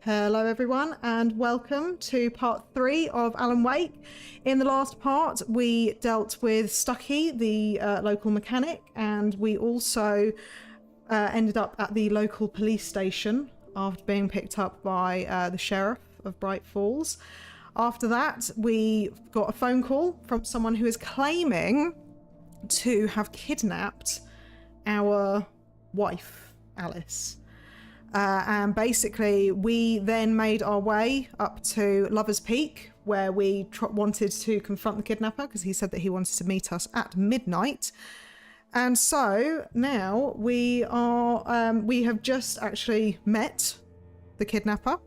Hello everyone and welcome to part 3 of Alan Wake. In the last part we dealt with Stucky, the local mechanic, and we also ended up at the local police station after being picked up by the sheriff of Bright Falls. After that we got a phone call from someone who is claiming to have kidnapped our wife, Alice. And basically we then made our way up to Lover's Peak, where we wanted to confront the kidnapper because he said that he wanted to meet us at midnight. And so now we are we have just actually met the kidnapper,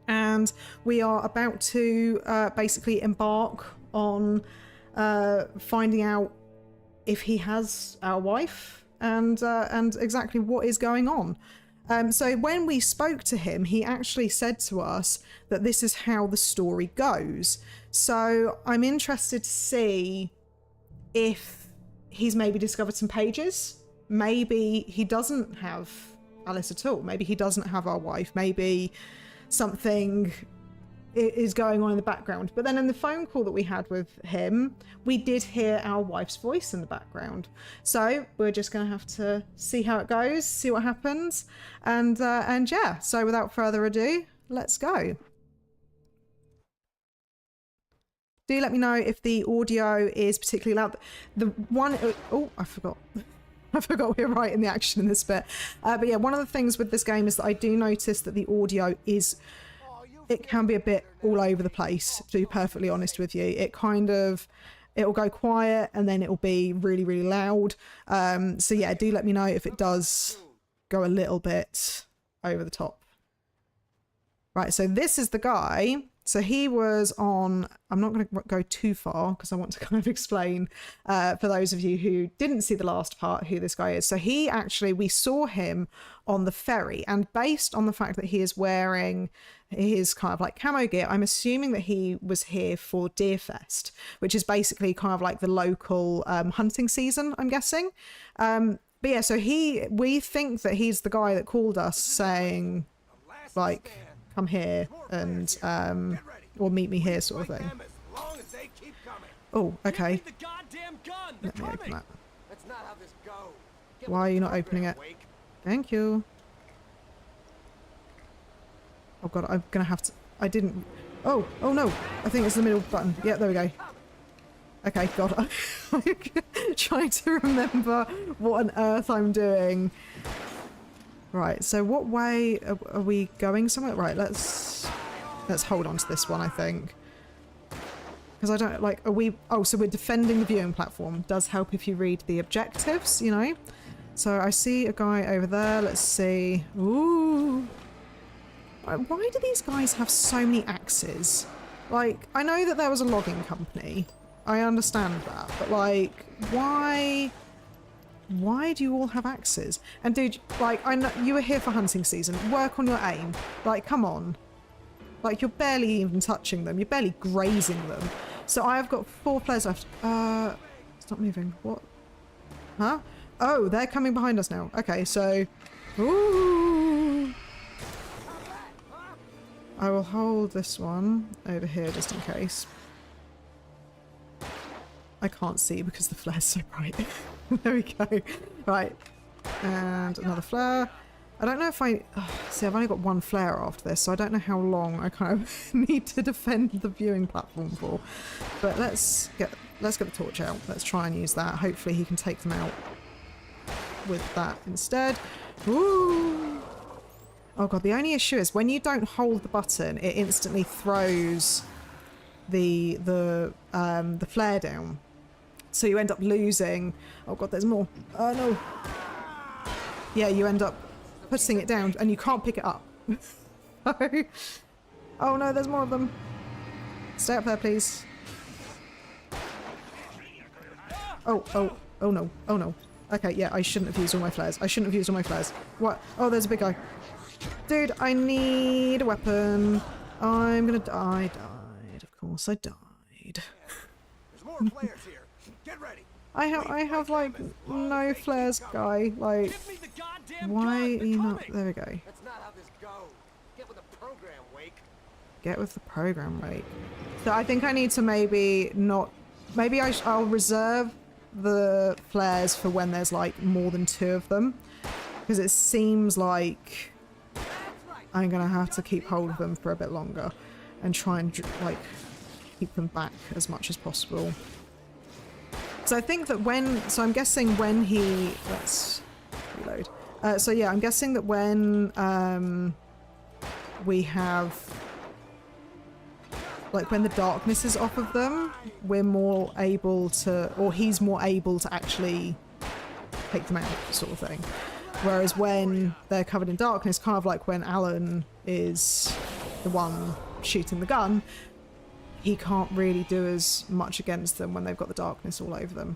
and we are about to basically embark on finding out if he has our wife and exactly what is going on. So when we spoke to him, he actually said to us that this is how the story goes. So I'm interested to see if he's maybe discovered some pages. Maybe he doesn't have Alice at all. Maybe he doesn't have our wife. Maybe something is going on in the background. But then in the phone call that we had with him, we did hear our wife's voice in the background. So we're just going to have to see how it goes, see what happens, and yeah. So without further ado, let's go. Do let me know if the audio is particularly loud. The one, oh, I forgot. I forgot we're right in the action in this bit. But yeah, one of the things with this game is that I do notice that the audio is, it can be a bit all over the place, to be perfectly honest with you. It kind of, it'll go quiet and then it'll be really, really loud. So yeah, do let me know if it does go a little bit over the top. Right, so this is the guy. So he was on, I'm not going to go too far because I want to kind of explain for those of you who didn't see the last part who this guy is. So he actually, we saw him on the ferry, and based on the fact that he is wearing his kind of like camo gear, I'm assuming that he was here for Deerfest, which is basically kind of like the local hunting season, I'm guessing. But yeah, so we think that he's the guy that called us saying like, come here and or meet me here sort of thing. Oh, okay. Let me open that. Why are you not opening it? Thank you. Oh god, I'm gonna have to, I didn't, oh no, I think it's the middle button. Yeah, there we go. Okay, god, I'm trying to remember what on earth I'm doing. Right, so what way are we going somewhere? Right, let's hold on to this one, I think. Because I don't, like, are we, oh, so we're defending the viewing platform. Does help if you read the objectives, you know? So I see a guy over there, let's see. Ooh. Why do these guys have so many axes? Like, I know that there was a logging company. I understand that, but like, why do you all have axes? And dude, like, I know you were here for hunting season. Work on your aim. Like, come on. Like, you're barely even touching them. You're barely grazing them. So I have got 4 players left. Stop moving. What? Huh? Oh, they're coming behind us now. Okay, so, ooh. I will hold this one over here just in case. I can't see because the flare's so bright. There we go. Right. And another flare. I don't know if I... see, I've only got 1 flare after this, so I don't know how long I kind of need to defend the viewing platform for. But let's get the torch out. Let's try and use that. Hopefully he can take them out with that instead. Woo! Oh god, the only issue is when you don't hold the button, it instantly throws the flare down. So you end up losing... oh god, there's more. Oh no. Yeah, you end up putting it down and you can't pick it up. Oh no, there's more of them. Stay up there, please. Oh no. Oh no. Okay, yeah, I shouldn't have used all my flares. I shouldn't have used all my flares. What? Oh, there's a big guy. Dude, I need a weapon. I'm gonna die. I died. Of course I died. There's more players here. Get ready. I have like no flares, guy. Like, why are you not? There we go. That's not how this goes. Get with the Get with the program, right? So I think I need to maybe not... Maybe I'll reserve the flares for when there's like more than 2 of them. Because it seems like I'm going to have to keep hold of them for a bit longer. And try and like keep them back as much as possible. So I think that when... So I'm guessing when he... Let's reload. So yeah, I'm guessing that when we have... Like when the darkness is off of them, we're more able to, or he's more able to actually take them out, sort of thing. Whereas when they're covered in darkness, kind of like when Alan is the one shooting the gun, he can't really do as much against them when they've got the darkness all over them.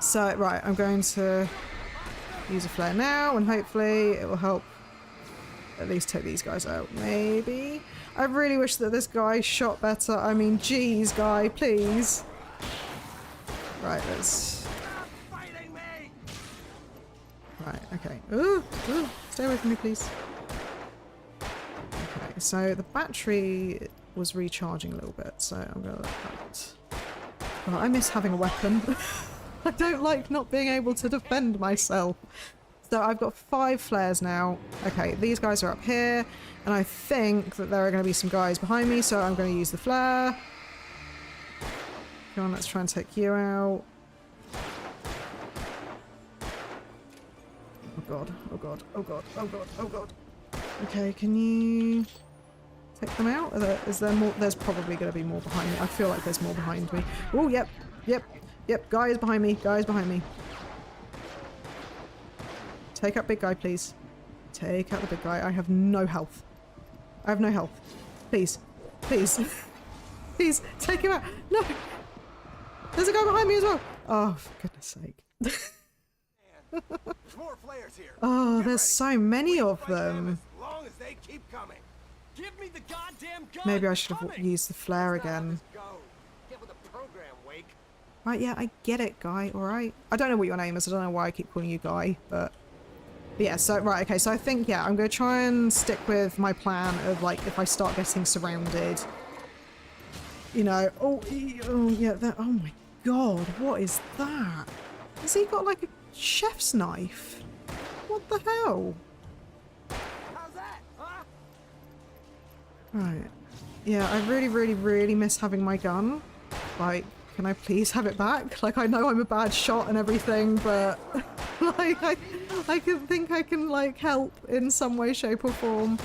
So, right, I'm going to use a flare now, and hopefully it will help at least take these guys out, maybe. I really wish that this guy shot better. I mean, geez, guy, please. Right, let's... Right, okay. Ooh, stay away from me, please. Okay, so the battery was recharging a little bit, so I'm gonna let that... Oh, I miss having a weapon. I don't like not being able to defend myself. So I've got 5 flares now. Okay, these guys are up here, and I think that there are going to be some guys behind me, so I'm going to use the flare. Come on, let's try and take you out. Oh god, oh god, oh god, oh god, oh god. Okay, can you take them out? Is there more? There's probably going to be more behind me. I feel like there's more behind me. Oh, yep, guy is behind me, Take out big guy, please. Take out the big guy. I have no health. Please. Please, take him out. No! There's a guy behind me as well. Oh, for goodness sake. There's more flares here. Oh, there's so many of them. As long as they keep coming. Give me the goddamn gun. Maybe I should have used the flare again. Go. Get with the program, Wake. Right, yeah, I get it, Guy, alright? I don't know what your name is. I don't know why I keep calling you Guy, but yeah, so, right, okay, so I think, yeah, I'm going to try and stick with my plan of, like, if I start getting surrounded, you know, oh yeah, that, oh my god, what is that? Has he got, like, a chef's knife? What the hell? How's that, huh? Right, yeah, I really miss having my gun. Like, can I please have it back? Like, I know I'm a bad shot and everything, but, like, I think I can, like, help in some way, shape, or form.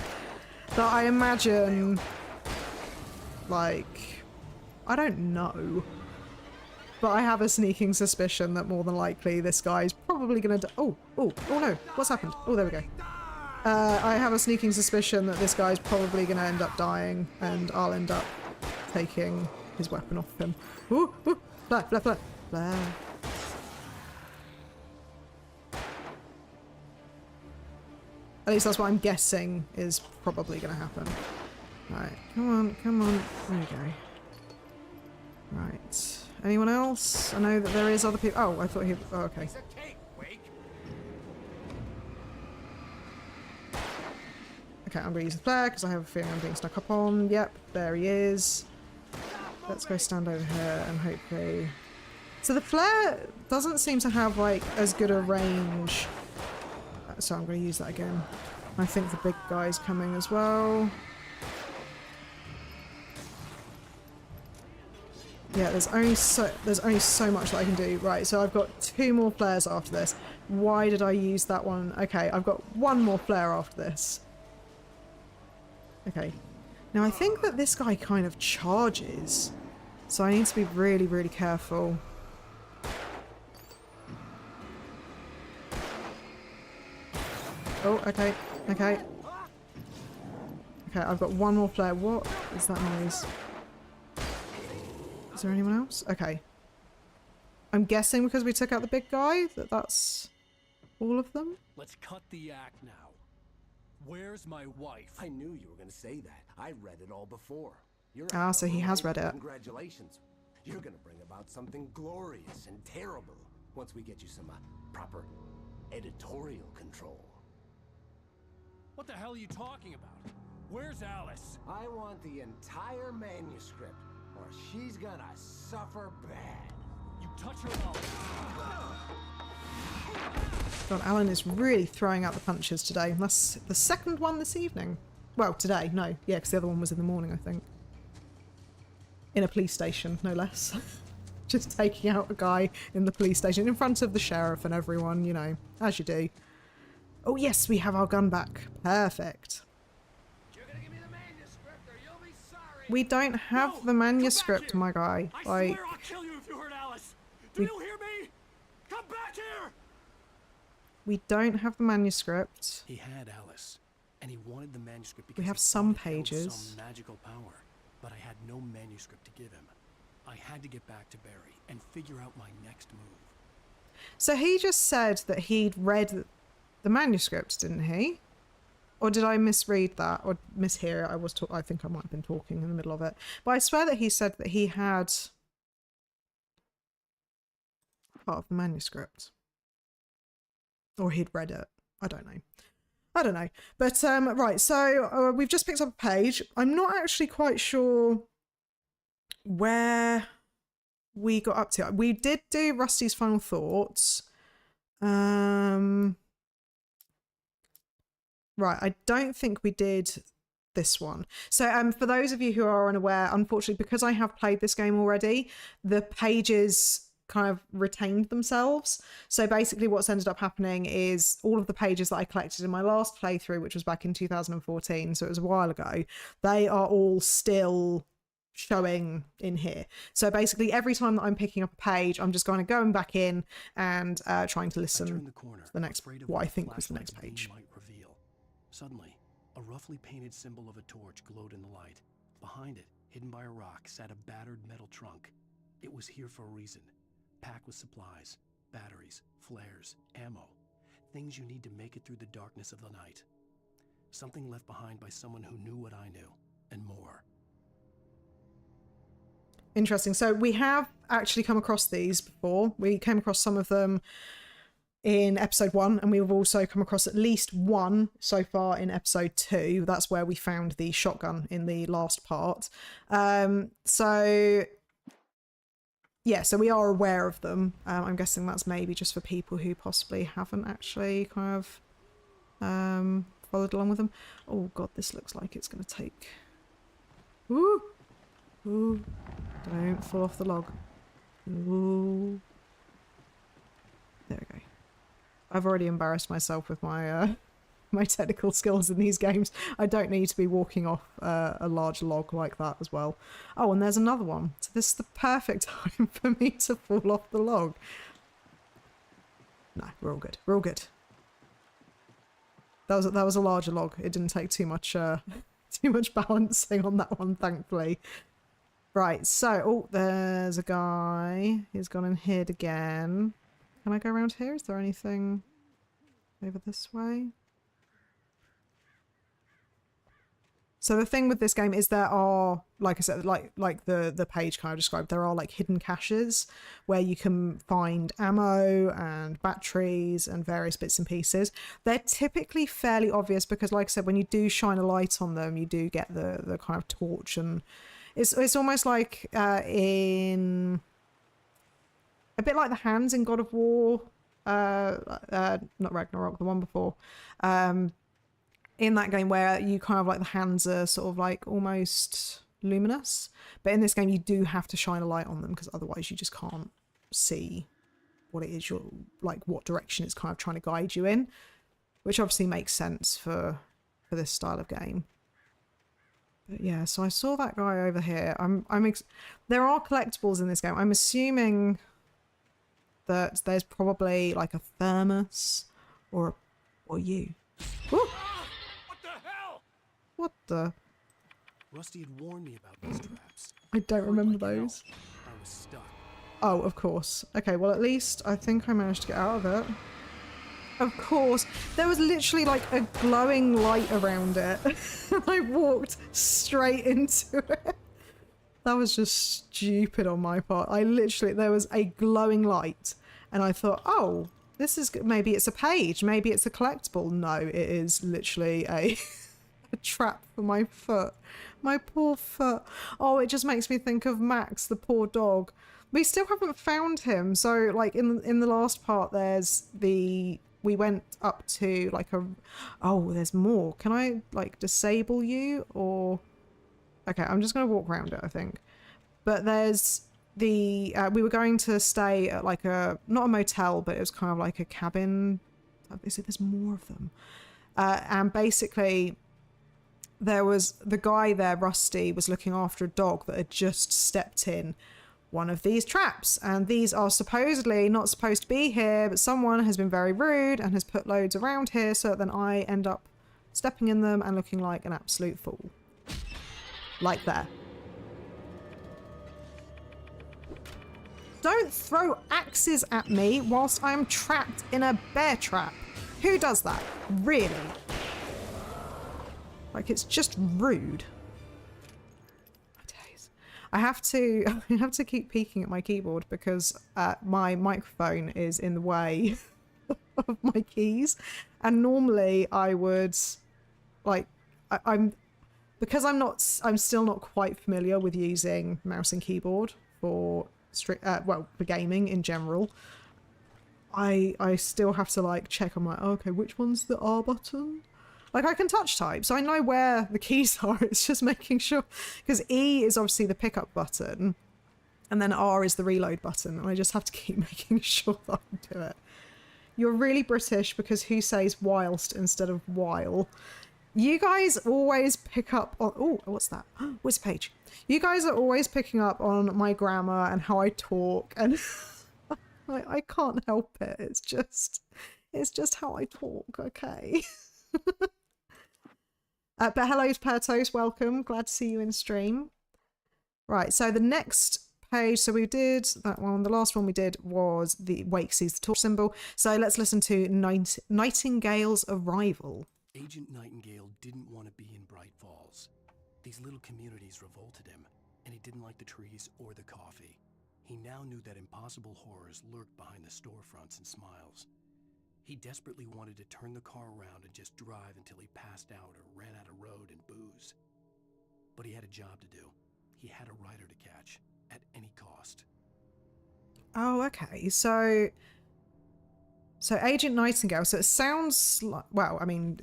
That I imagine, like, I don't know. But I have a sneaking suspicion that more than likely this guy's probably gonna oh no, what's happened? Oh, there we go. I have a sneaking suspicion that this guy's probably gonna end up dying, and I'll end up taking his weapon off him. Ooh, flare. At least that's what I'm guessing is probably going to happen. Right, come on. There we go. Right. Anyone else? I know that there is other people. Oh, I thought he... Oh, okay. Okay, I'm going to use the flare because I have a feeling I'm being stuck up on. Yep, there he is. Let's go stand over here and hopefully... So the flare doesn't seem to have, like, as good a range. So I'm going to use that again. I think the big guy's coming as well. Yeah, there's only so much that I can do. Right, so I've got 2 more flares after this. Why did I use that one? Okay, I've got 1 more flare after this. Okay. Now I think that this guy kind of charges. So I need to be really careful. Oh, okay. Okay, I've got 1 more flare. What is that noise? Is there anyone else? Okay. I'm guessing because we took out the big guy that that's all of them? Let's cut the act now. Where's my wife? I knew you were going to say that. I read it all before. You're So he has read it. Congratulations. You're going to bring about something glorious and terrible once we get you some proper editorial control. What the hell are you talking about? Where's Alice? I want the entire manuscript, or she's gonna suffer bad. You touch her mouth. God, Alan is really throwing out the punches today. That's the second one this evening. Well, today, no. Yeah, because the other one was in the morning, I think. In a police station, no less. Just taking out a guy in the police station in front of the sheriff and everyone, you know, as you do. Oh yes, we have our gun back. Perfect. You're gonna give me the manuscript, or you'll be sorry. We don't have No, the manuscript, come my back guy. here. I Like, swear I'll kill you if you hurt Alice. Do you hear me? Come back here. we don't have the manuscript. He had Alice, and he wanted the manuscript because We have he some thought it held pages. some magical power. But I had no manuscript to give him. I had to get back to Barry and figure out my next move. So he just said that he'd read the manuscript, didn't he? Or did I misread that or mishear it? I think I might have been talking in the middle of it. But I swear that he said that he had part of the manuscript. Or he'd read it. I don't know. But right, so we've just picked up a page. I'm not actually quite sure where we got up to. We did do Rusty's final thoughts. Right, I don't think we did this one. So for those of you who are unaware, unfortunately, because I have played this game already, the pages kind of retained themselves. So basically what's ended up happening is all of the pages that I collected in my last playthrough, which was back in 2014, so it was a while ago, they are all still showing in here. So basically every time that I'm picking up a page, I'm just kind of going back in and trying to listen to the next, what I think was the next page. Might reveal. Suddenly, a roughly painted symbol of a torch glowed in the light. Behind it, hidden by a rock, sat a battered metal trunk. It was here for a reason. Packed with supplies, batteries, flares, ammo. Things you need to make it through the darkness of the night. Something left behind by someone who knew what I knew, and more. Interesting. So we have actually come across these before. We came across some of them in episode 1, and we've also come across at least one so far in episode 2. That's where we found the shotgun in the last part. So yeah, so we are aware of them. I'm guessing that's maybe just for people who possibly haven't actually kind of followed along with them. Oh god, this looks like it's going to take... Ooh! Ooh! Don't fall off the log. Ooh! There we go. I've already embarrassed myself with my my technical skills in these games. I don't need to be walking off a large log like that as well. Oh, and there's another one. So this is the perfect time for me to fall off the log. No, we're all good. We're all good. That was a larger log. It didn't take too much balancing on that one, thankfully. Right, so oh, there's a guy. He's gone and hid again. Can I go around here? Is there anything over this way? So the thing with this game is there are, like I said, like the page kind of described, there are like hidden caches where you can find ammo and batteries and various bits and pieces. They're typically fairly obvious because, like I said, when you do shine a light on them, you do get the kind of torch, and it's almost like in a bit like the hands in God of War, not Ragnarok, the one before. In that game where you kind of like the hands are sort of like almost luminous, but in this game you do have to shine a light on them because otherwise you just can't see what it is you're like, what direction it's kind of trying to guide you in, which obviously makes sense for this style of game. But yeah, so I saw that guy over here. There are collectibles in this game. I'm assuming that there's probably like a thermos or you. Woo! What the? Rusty had warned me about these traps. I don't remember Like hell, those. I was stuck. Oh, of course. Okay, well at least I think I managed to get out of it. Of course. There was literally like a glowing light around it. I walked straight into it. That was just stupid on my part. There was a glowing light and I thought, oh, this is, maybe it's a page, maybe it's a collectible. No, it is literally a a trap for my foot. My poor foot. Oh, it just makes me think of Max, the poor dog. We still haven't found him. So, like, in the last part, there's the... We went up to, like, a... Oh, there's more. Can I, like, disable you? Or... Okay, I'm just going to walk around it, I think. But there's the... we were going to stay at, like, a... Not a motel, but it was kind of like a cabin. There's more of them. And basically... There was the guy there, Rusty, was looking after a dog that had just stepped in one of these traps. And these are supposedly not supposed to be here, but someone has been very rude and has put loads around here, so then I end up stepping in them and looking like an absolute fool. Like there. Don't throw axes at me whilst I'm trapped in a bear trap. Who does that? Really? Like, it's just rude. My days. I have to keep peeking at my keyboard because my microphone is in the way of my keys. And normally I would, like, because I'm still not quite familiar with using mouse and keyboard for for gaming in general. I still have to, like, check. I'm like, oh, okay, which one's the R button? Like, I can touch type, so I know where the keys are. It's just making sure, because E is obviously the pickup button, and then R is the reload button, and I just have to keep making sure that I do it. You're really British because who says whilst instead of while? You guys always pick up on... Oh, what's that? Where's the page? You guys are always picking up on my grammar and how I talk, and I can't help it. It's just how I talk, okay? But hello, Pertos, welcome. Glad to see you in stream. Right, so the next page, so we did that one. The last one we did was the Wake sees the torch symbol. So let's listen to Nightingale's arrival. Agent Nightingale didn't want to be in Bright Falls. These little communities revolted him, and he didn't like the trees or the coffee. He now knew that impossible horrors lurked behind the storefronts and smiles. He desperately wanted to turn the car around and just drive until he passed out or ran out of road and booze. But he had a job to do. He had a rider to catch, at any cost. Oh, okay. So Agent Nightingale, so it sounds like, well, I mean,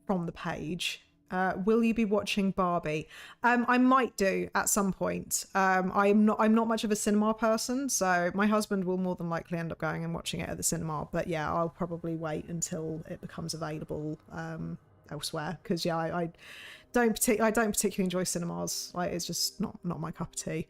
from the page, will you be watching Barbie? I might do at some point. I'm not much of a cinema person, so my husband will more than likely end up going and watching it at the cinema. But yeah, I'll probably wait until it becomes available elsewhere, because yeah, I don't particularly enjoy cinemas. Like, it's just not my cup of tea.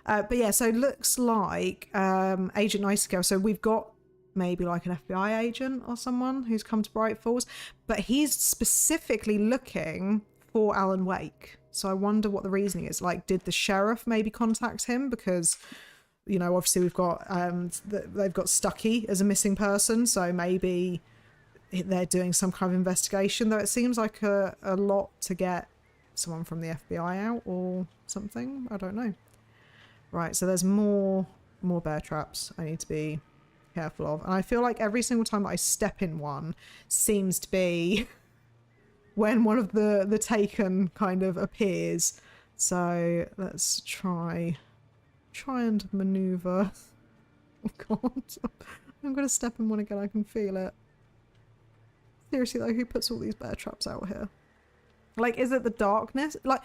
But yeah, so it looks like Agent Nightingale. So we've got maybe like an FBI agent or someone who's come to Bright Falls, but he's specifically looking for Alan Wake. So I wonder what the reasoning is. Like, did the sheriff maybe contact him? Because, you know, obviously we've got they've got Stucky as a missing person, so maybe they're doing some kind of investigation, though it seems like a lot to get someone from the FBI out or something. I don't know. Right, so there's more bear traps I need to be careful of, and I feel like every single time that I step in one seems to be when one of the taken kind of appears. So let's try and maneuver. Oh god, I'm gonna step in one again. I can feel it. Seriously though, who puts all these bear traps out here? Like, is it the darkness? Like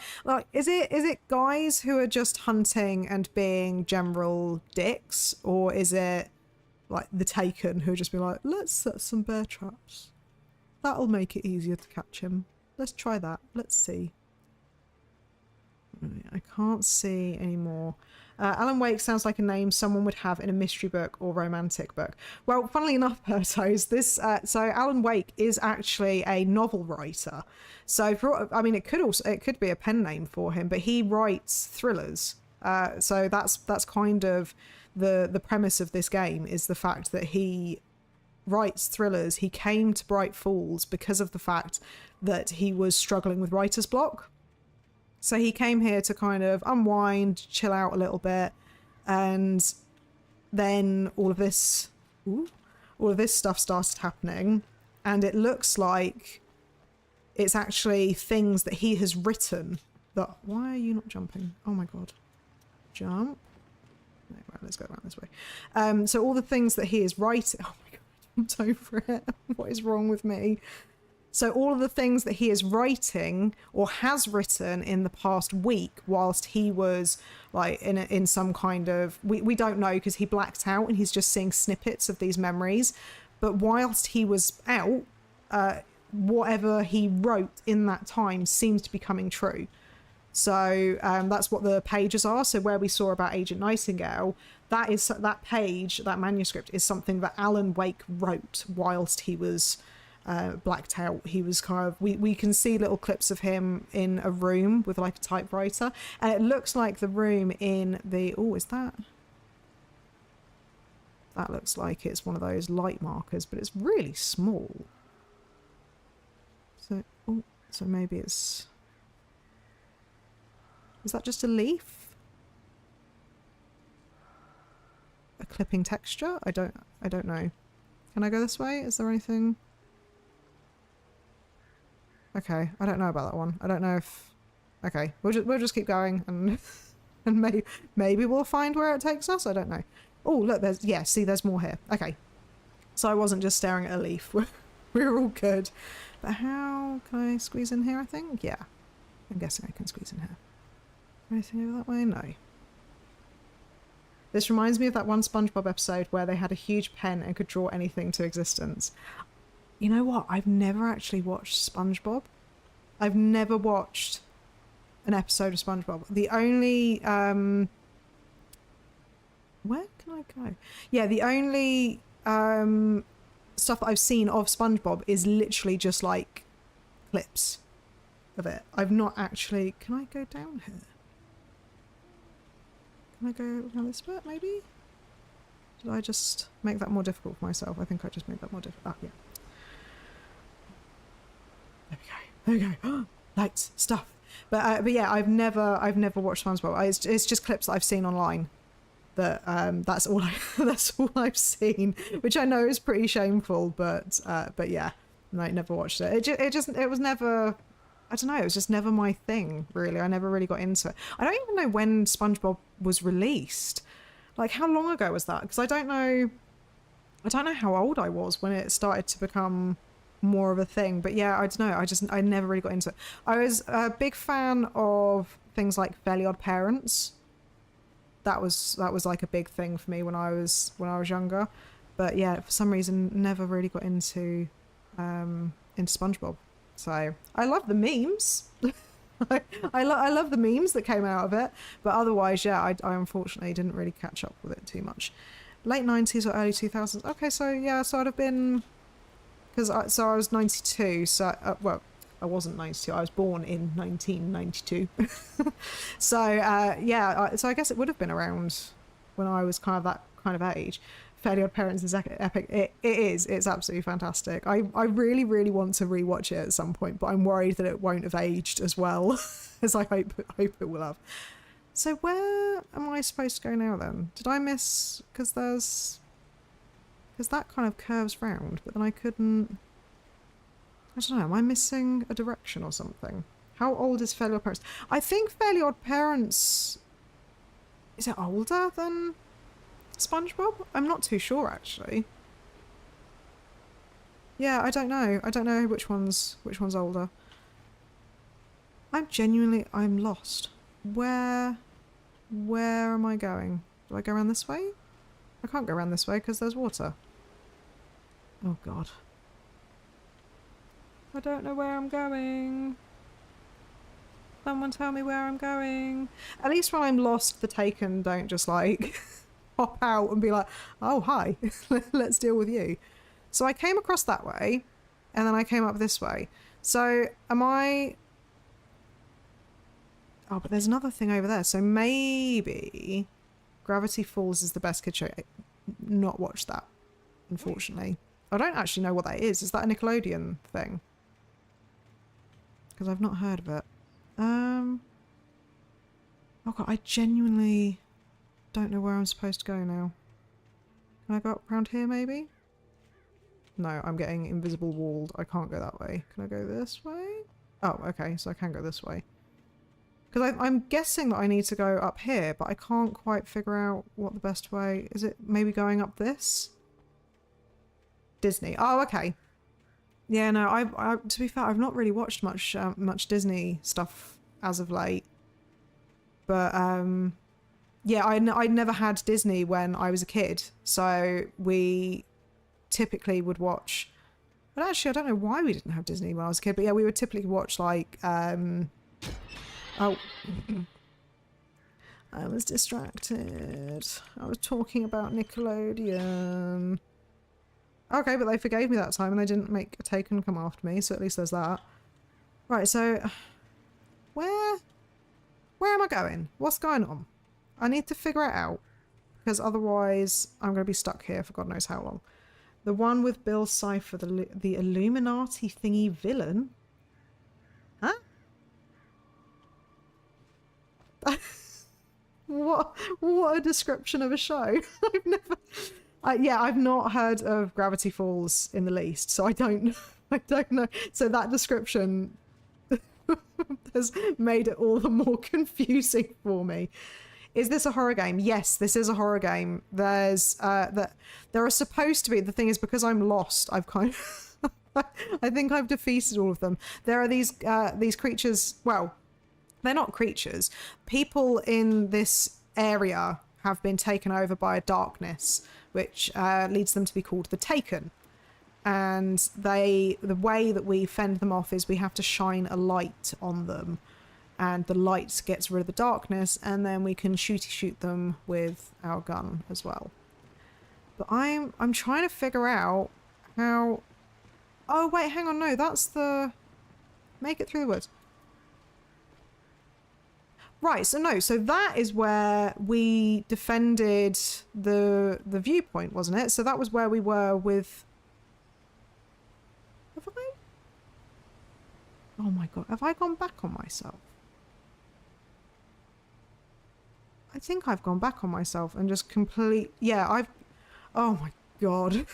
is it guys who are just hunting and being general dicks, or is it like the Taken who just be like, let's set some bear traps. That'll make it easier to catch him. Let's try that. Let's see. I can't see anymore. Alan Wake sounds like a name someone would have in a mystery book or romantic book. Well, funnily enough, Pertos, this so Alan Wake is actually a novel writer. So I mean, it could be a pen name for him, but he writes thrillers. So that's kind of the premise of this game, is the fact that he writes thrillers. He came to Bright Falls because of the fact that he was struggling with writer's block. So he came here to kind of unwind, chill out a little bit, and then all of this stuff started happening, and it looks like it's actually things that he has written that... Why are you not jumping? Oh my god. Jump. No, right, let's go around this way. So all the things that he is writing... Oh my god, I jumped over it. What is wrong with me? So all of the things that he is writing or has written in the past week whilst he was like in some kind of... We don't know because he blacked out and he's just seeing snippets of these memories. But whilst he was out, whatever he wrote in that time seems to be coming true. So that's what the pages are. So where we saw about Agent Nightingale, that page, that manuscript is something that Alan Wake wrote whilst he was blacked out. He was kind of... We can see little clips of him in a room with like a typewriter. And it looks like the room in the... Oh, is that... That looks like it's one of those light markers, but it's really small. So, oh, so maybe it's... Is that just a leaf? A clipping texture? I don't know. Can I go this way? Is there anything? Okay, I don't know about that one. I don't know if... Okay, we'll just keep going and and maybe we'll find where it takes us. I don't know. Oh, look, there's... Yeah, see, there's more here. Okay. So I wasn't just staring at a leaf. We're all good. But how... Can I squeeze in here, I think? Yeah. I'm guessing I can squeeze in here. Anything over that way? No. This reminds me of that one SpongeBob episode where they had a huge pen and could draw anything to existence. You know what? I've never actually watched SpongeBob. I've never watched an episode of SpongeBob. The only... Where can I go? Yeah, the only stuff that I've seen of SpongeBob is literally just like clips of it. I've not actually... Can I go down here? Can I go down this bit, maybe? Did I just make that more difficult for myself? I think I just made that more difficult. Ah, yeah. There we go. There we go. Lights, stuff. But yeah, I've never watched SpongeBob. It's just clips that I've seen online. That that's all I've seen, which I know is pretty shameful. But yeah, I never watched it. It was never. I don't know. It was just never my thing, really. I never really got into it. I don't even know when SpongeBob was released. Like, how long ago was that? Because I don't know how old I was when it started to become more of a thing. But yeah, I don't know. I never really got into it. I was a big fan of things like Fairly Odd Parents. That was like a big thing for me when I was younger. But yeah, for some reason, never really got into SpongeBob. So I love the memes. I love the memes that came out of it. But otherwise, yeah, I unfortunately didn't really catch up with it too much. Late 90s or early 2000s. Okay, so yeah, so I'd have been... Because I was 92, so... well, I wasn't 92. I was born in 1992. So, yeah, so I guess it would have been around when I was kind of that kind of age. Fairly Odd Parents is epic. It is. It's absolutely fantastic. I really, really want to rewatch it at some point, but I'm worried that it won't have aged as well as I hope it will have. So where am I supposed to go now then? Did I miss... Because that kind of curves round, but then I couldn't... I don't know, am I missing a direction or something? How old is Fairly Odd Parents? I think Fairly Odd Parents... Is it older than SpongeBob? I'm not too sure, actually. Yeah, I don't know. I don't know which one's older. I'm lost. Where am I going? Do I go around this way? I can't go around this way because there's water. Oh, God. I don't know where I'm going. Someone tell me where I'm going. At least when I'm lost, the Taken don't just like hop out and be like, oh, hi, let's deal with you. So I came across that way and then I came up this way. So am I... Oh, but there's another thing over there. So maybe Gravity Falls is the best kid show. Not watched that, unfortunately. I don't actually know what that is. Is that a Nickelodeon thing? Because I've not heard of it. Oh God, I genuinely don't know where I'm supposed to go now. Can I go up around here maybe? No, I'm getting invisible walled. I can't go that way. Can I go this way? Oh, okay, so I can go this way. Because I'm guessing that I need to go up here, but I can't quite figure out what the best way... Is it maybe going up this? Disney. Oh, okay. Yeah, no, I to be fair, I've not really watched much Disney stuff as of late. But, yeah, I'd never had Disney when I was a kid. So we typically would watch... But actually, I don't know why we didn't have Disney when I was a kid. But yeah, we would typically watch, like... Oh, I was distracted. I was talking about Nickelodeon. Okay, but they forgave me that time and they didn't make a Taken come after me, so at least there's that. Right, so... Where am I going? What's going on? I need to figure it out, because otherwise I'm going to be stuck here for God knows how long. The one with Bill Cipher, the Illuminati thingy villain? Huh? What a description of a show. I've not heard of Gravity Falls in the least, so I don't know. So that description has made it all the more confusing for me. Is this a horror game? Yes, this is a horror game. There are supposed to be, the thing is, because I'm lost, I've kind of I think I've defeated all of them. There are these creatures, well, they're not creatures. People in this area have been taken over by a darkness, which leads them to be called the Taken. And the way that we fend them off is we have to shine a light on them. And the light gets rid of the darkness, and then we can shoot them with our gun as well. But I'm trying to figure out how... Oh, wait, hang on, no, that's the... Make it through the woods. Right, so no, so that is where we defended the viewpoint, wasn't it? So that was where we were with... Have I? Oh my god, have I gone back on myself? I think I've gone back on myself and just Yeah, Oh my god.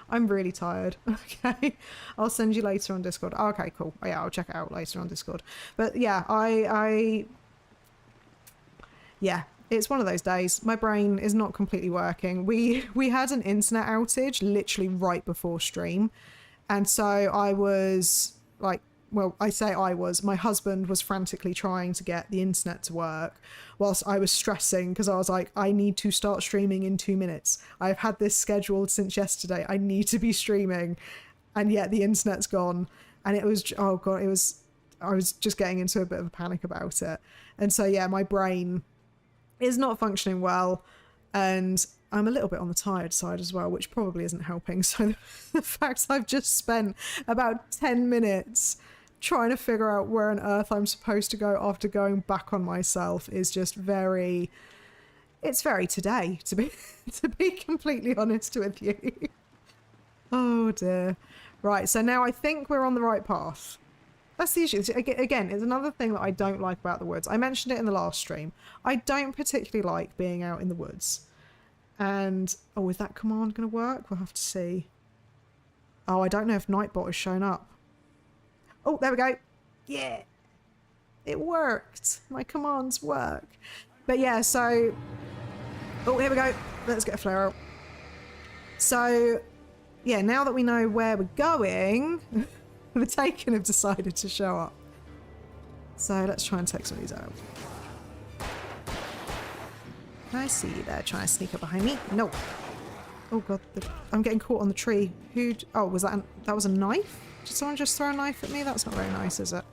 I'm really tired. Okay. I'll send you later on Discord. Oh, okay, cool. Oh, yeah, I'll check it out later on Discord. But yeah, yeah, it's one of those days. My brain is not completely working. We had an internet outage literally right before stream. And so I was like, well, I say my husband was frantically trying to get the internet to work whilst I was stressing because I was like, I need to start streaming in 2 minutes. I've had this scheduled since yesterday. I need to be streaming. And yet the internet's gone. And it was, oh God, I was just getting into a bit of a panic about it. And so, yeah, my brain is not functioning well. And I'm a little bit on the tired side as well, which probably isn't helping. So the fact I've just spent about 10 minutes trying to figure out where on earth I'm supposed to go after going back on myself is just it's very today, to be completely honest with you. Oh dear. Right, so now I think we're on the right path. That's the issue. Again, it's another thing that I don't like about the woods. I mentioned it in the last stream. I don't particularly like being out in the woods. And, oh, is that command going to work? We'll have to see. Oh, I don't know if Nightbot has shown up. Oh, there we go. Yeah. It worked. My commands work. But yeah, so... Oh, here we go. Let's get a flare out. So, yeah, now that we know where we're going, the Taken have decided to show up. So let's try and take some of these out. I see you there trying to sneak up behind me. No. Oh god, I'm getting caught on the tree. Oh, was that was a knife? Did someone just throw a knife at me? That's not very nice, is it?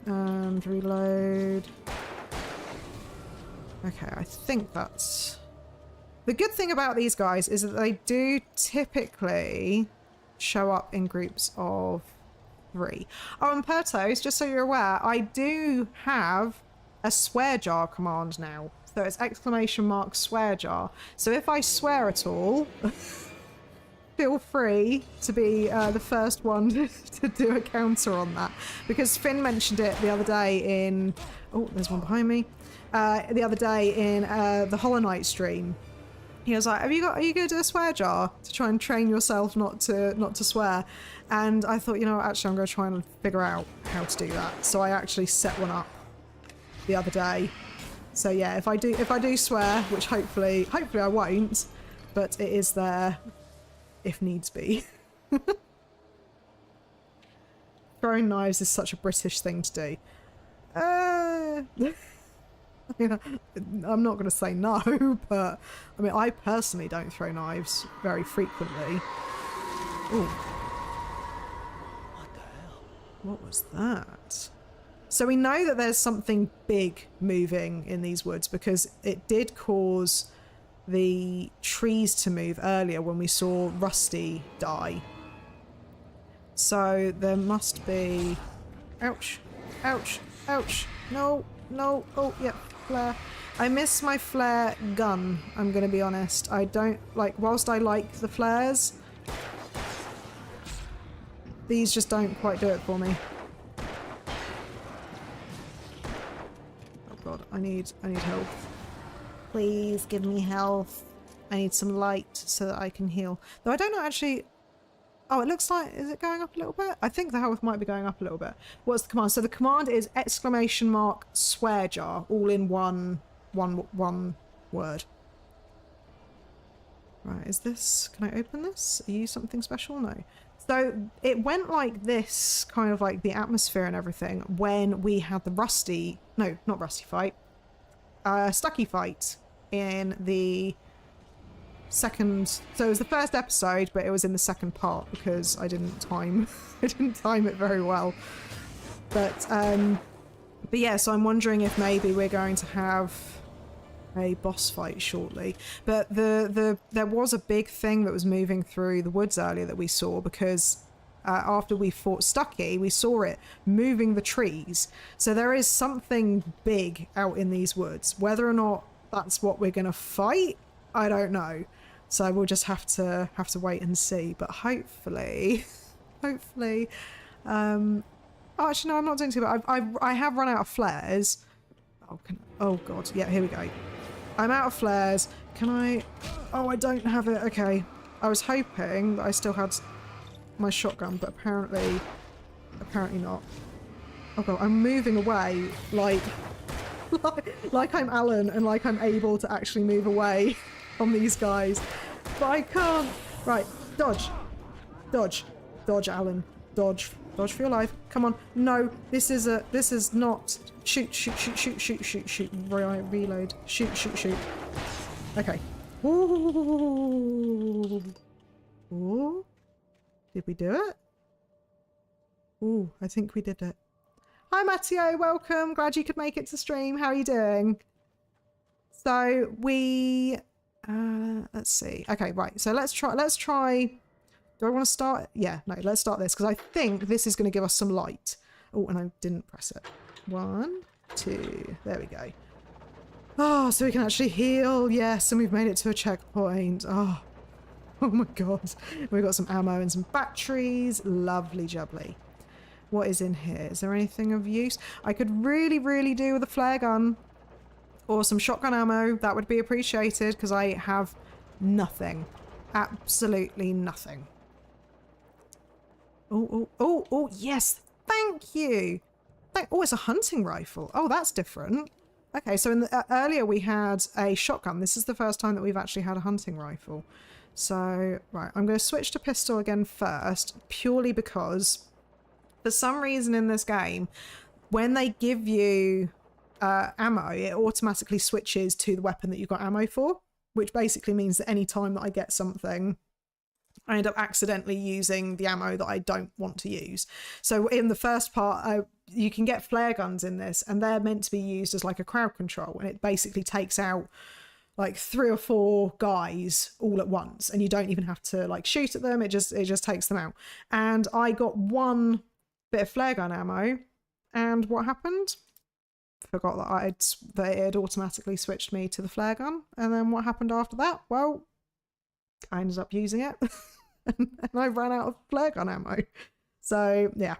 And reload. Okay, I think that's... The good thing about these guys is that they do typically show up in groups of 3. Oh, and Pertos, just so you're aware, I do have a swear jar command now. So it's ! swear jar. So if I swear at all, feel free to be the first one to do a counter on that. Because Finn mentioned it the other day in... Oh, there's one behind me. The other day in the Hollow Knight stream. he was like, are you going to do a swear jar to try and train yourself not to swear? And I thought, you know, actually I'm going to try and figure out how to do that. So I actually set one up the other day. So yeah, if I do swear, which hopefully I won't, but it is there if needs be. Throwing knives is such a British thing to do. I mean, I'm not going to say no, but I mean, I personally don't throw knives very frequently. Ooh. What the hell? What was that? So we know that there's something big moving in these woods because it did cause the trees to move earlier when we saw Rusty die. So there must be... Ouch. Ouch. Ouch. No. No. Oh, yep. Flare. I miss my flare gun, I'm going to be honest. I don't... Like, whilst I like the flares, these just don't quite do it for me. Oh god, I need health. Please give me health. I need some light so that I can heal. Though I don't know actually... Oh, it looks like... Is it going up a little bit? I think the health might be going up a little bit. What's the command? So the command is ! Swear jar, all in one word. Right, is this... Can I open this? Are you something special? No. So it went like this, kind of like the atmosphere and everything, when we had the Rusty... No, not Rusty fight. Stucky fight in the... second, so it was the first episode, but it was in the second part because I didn't time it very well. But yeah, so I'm wondering if maybe we're going to have a boss fight shortly. But there was a big thing that was moving through the woods earlier that we saw because after we fought Stucky, we saw it moving the trees. So there is something big out in these woods. Whether or not that's what we're going to fight, I don't know. So we'll just have to wait and see. But hopefully, oh, actually no, I'm not doing too bad. I have run out of flares. Oh god, yeah, here we go. I'm out of flares. Can I? Oh, I don't have it. Okay, I was hoping that I still had my shotgun, but apparently not. Oh god, I'm moving away like I'm Alan and like I'm able to actually move away from these guys, but I can't. Right, dodge, Alan, dodge for your life. Come on, no, this is not. Shoot. Reload. Shoot. Okay. Ooh. Did we do it? Ooh, I think we did it. Hi Matteo, welcome. Glad you could make it to stream. How are you doing? So we let's see. Okay, right. So let's try. Do I want to start? Yeah, no, let's start this because I think this is going to give us some light. Oh, and I didn't press it. 1, 2. There we go. Oh, so we can actually heal. Yes, and we've made it to a checkpoint. Oh my god. We've got some ammo and some batteries. Lovely jubbly. What is in here? Is there anything of use? I could really do with a flare gun. Or some shotgun ammo. That would be appreciated because I have nothing. Absolutely nothing. Oh, yes. Thank you. Oh, it's a hunting rifle. Oh, that's different. Okay, so in the, earlier we had a shotgun. This is the first time that we've actually had a hunting rifle. So, right, I'm going to switch to pistol again first, purely because for some reason in this game, when they give you ammo, it automatically switches to the weapon that you've got ammo for, which basically means that any time that I get something, I end up accidentally using the ammo that I don't want to use. So in the first part, you can get flare guns in this, and they're meant to be used as like a crowd control, and it basically takes out like 3 or 4 guys all at once, and you don't even have to like shoot at them. It just takes them out. And I got 1 bit of flare gun ammo, and what happened? Forgot that it had automatically switched me to the flare gun. And then what happened after that? Well, I ended up using it and I ran out of flare gun ammo. So yeah,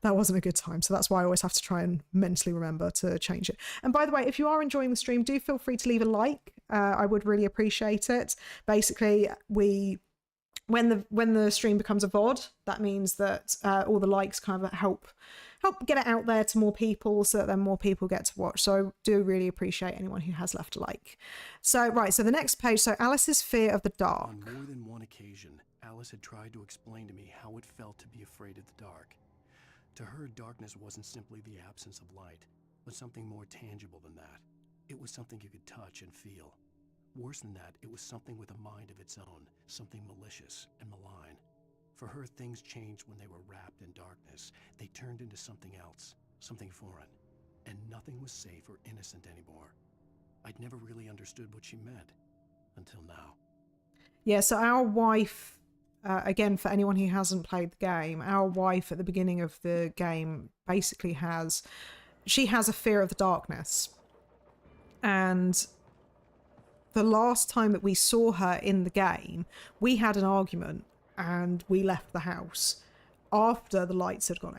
that wasn't a good time. So that's why I always have to try and mentally remember to change it. And by the way, if you are enjoying the stream, do feel free to leave a like. I would really appreciate it. Basically, when the stream becomes a VOD, that means that all the likes kind of help get it out there to more people, so that then more people get to watch. So I do really appreciate anyone who has left a like. So right, so the next page, so Alice's fear of the dark. On more than one occasion, Alice had tried to explain to me how it felt to be afraid of the dark. To her, darkness wasn't simply the absence of light, but something more tangible than that. It was something you could touch and feel. Worse than that, it was something with a mind of its own, something malicious and malign. For her, things changed when they were wrapped in darkness. They turned into something else, something foreign, and nothing was safe or innocent anymore. I'd never really understood what she meant, until now. Yeah, so our wife, again, for anyone who hasn't played the game, our wife at the beginning of the game basically has a fear of the darkness. And the last time that we saw her in the game, we had an argument and we left the house after the lights had gone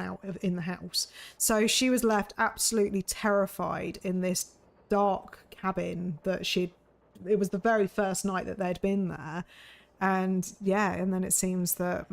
out in the house. So she was left absolutely terrified in this dark cabin that it was the very first night that they'd been there. And yeah, and then it seems that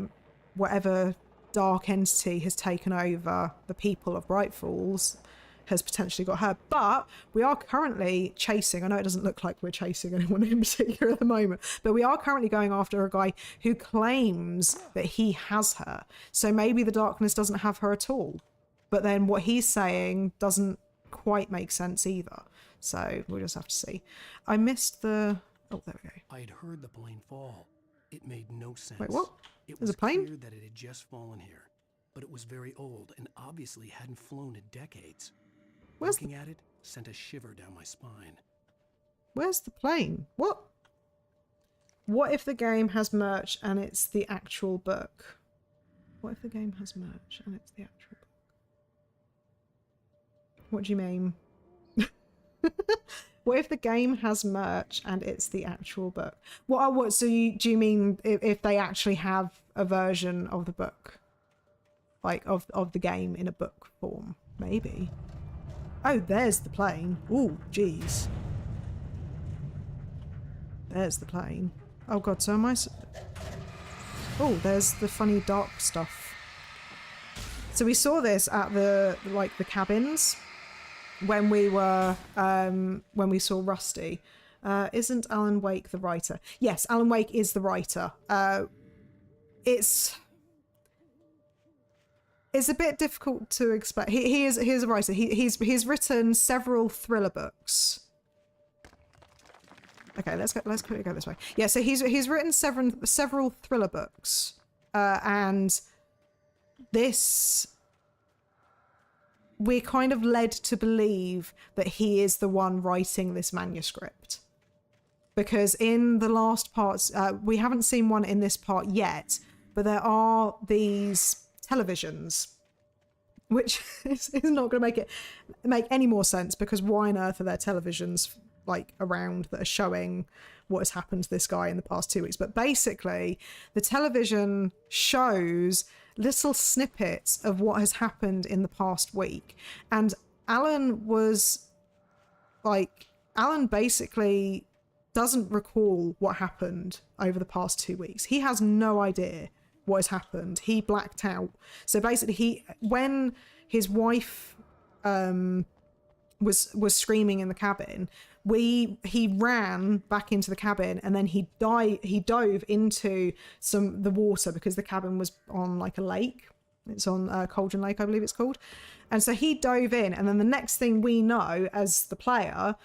whatever dark entity has taken over the people of Bright Falls has potentially got her. But we are currently chasing, I know it doesn't look like we're chasing anyone in particular at the moment, but we are currently going after a guy who claims that he has her. So maybe the darkness doesn't have her at all. But then what he's saying doesn't quite make sense either. So we'll just have to see. I missed the... Oh, there we go. I had heard the plane fall. It made no sense. Wait, what? It There's was a plane? clear that it had just fallen here, but it was very old and obviously hadn't flown in decades. Looking at it sent a shiver down my spine. Where's the plane? What? What if the game has merch and it's the actual book? What if the game has merch and it's the actual book? What do you mean? What if the game has merch and it's the actual book? So do you mean if they actually have a version of the book? Like of the game in a book form? Maybe. Oh, there's the plane. Ooh, jeez. There's the plane. Oh god, so am I... Oh, there's the funny dark stuff. So we saw this at the cabins when we were when we saw Rusty. Isn't Alan Wake the writer? Yes, Alan Wake is the writer. It's a bit difficult to explain. He is a writer. He's written several thriller books. Okay, let's quickly go this way. Yeah, so he's written several thriller books, and this, we're kind of led to believe that he is the one writing this manuscript, because in the last parts, we haven't seen one in this part yet, but there are these televisions, which is not going to make any more sense, because why on earth are there televisions like around that are showing what has happened to this guy in the past 2 weeks? But basically the television shows little snippets of what has happened in the past week, and Alan basically doesn't recall what happened over the past 2 weeks. He has no idea what has happened. He blacked out. So basically when his wife was screaming in the cabin, he ran back into the cabin, and then he dove into the water, because the cabin was on like a lake. It's on Cauldron Lake, I believe it's called. And so he dove in, and then the next thing we know as the player,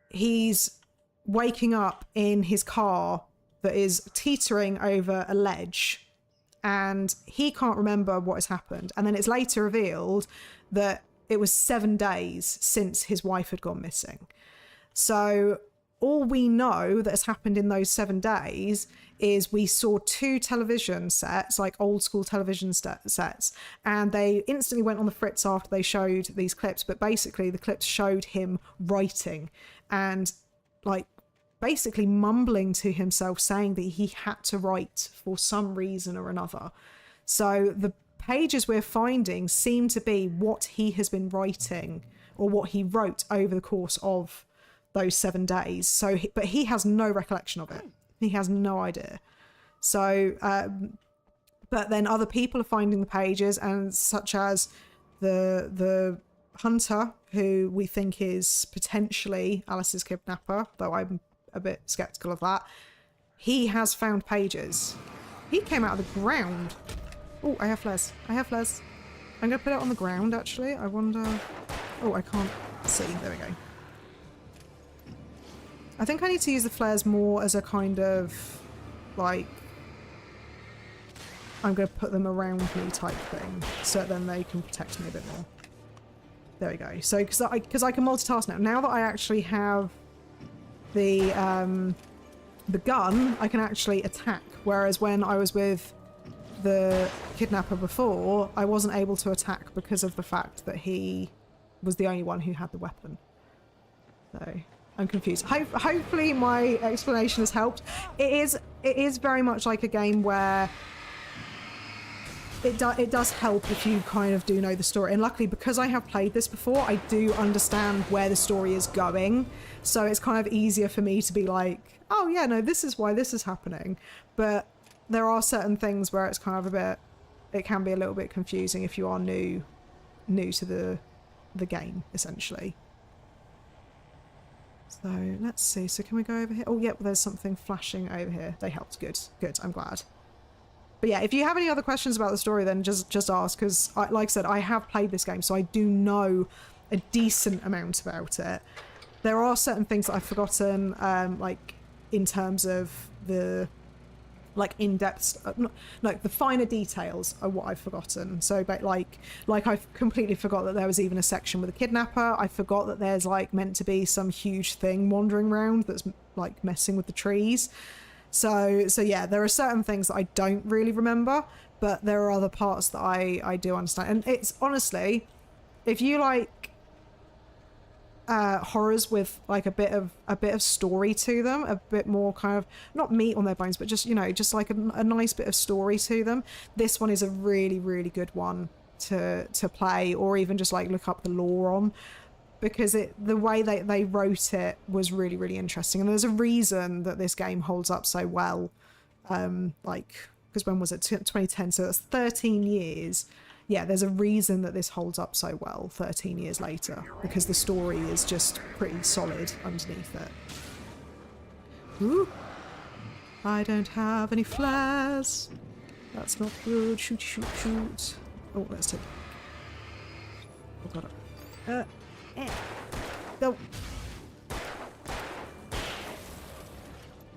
he's waking up in his car that is teetering over a ledge, and he can't remember what has happened. And then it's later revealed that it was 7 days since his wife had gone missing. So all we know that has happened in those 7 days is we saw 2 television sets, like old school television sets, and they instantly went on the fritz after they showed these clips. But basically the clips showed him writing and like basically mumbling to himself, saying that he had to write for some reason or another. So the pages we're finding seem to be what he has been writing, or what he wrote over the course of those 7 days. So, but he has no recollection of it. He has no idea. So, but then other people are finding the pages, and such as the hunter, who we think is potentially Alice's kidnapper, though I'm a bit skeptical of that. He has found pages. He came out of the ground. Oh, I have flares. I have flares. I'm going to put it on the ground, actually. I wonder... Oh, I can't see. There we go. I think I need to use the flares more as a kind of, like... I'm going to put them around me type thing, so then they can protect me a bit more. There we go. So, because I can multitask now. Now that I actually have the gun, I can actually attack. Whereas when I was with the kidnapper before, I wasn't able to attack because of the fact that he was the only one who had the weapon. So I'm confused. Hopefully my explanation has helped. It is very much like a game where it does help if you kind of do know the story. And luckily, because I have played this before, I do understand where the story is going. So it's kind of easier for me to be like, oh yeah, no, this is why this is happening. But there are certain things where it's kind of a bit, it can be a little bit confusing if you are new to the game, essentially. So let's see. So can we go over here? Oh, yep, there's something flashing over here. They helped. Good. Good. I'm glad. But yeah, if you have any other questions about the story, then just ask, because like I said, I have played this game, so I do know a decent amount about it. There are certain things that I've forgotten, like in terms of the like in-depth, no, the finer details are what I've forgotten. So, but like I've completely forgot that there was even a section with a kidnapper. I forgot that there's like meant to be some huge thing wandering around that's like messing with the trees. So yeah, there are certain things that I don't really remember, but there are other parts that I do understand. And it's honestly, if you like horrors with like a bit of story to them, a bit more kind of not meat on their bones, but just, you know, just like a nice bit of story to them, this one is a really, really good one to play, or even just like look up the lore on, because the way they wrote it was really, really interesting. And there's a reason that this game holds up so well. Like, because when was it? 2010, so that's 13 years. Yeah, there's a reason that this holds up so well 13 years later, because the story is just pretty solid underneath it. Ooh. I don't have any flares. That's not good. Shoot, shoot, shoot. Oh, let's take... Oh, God. Go.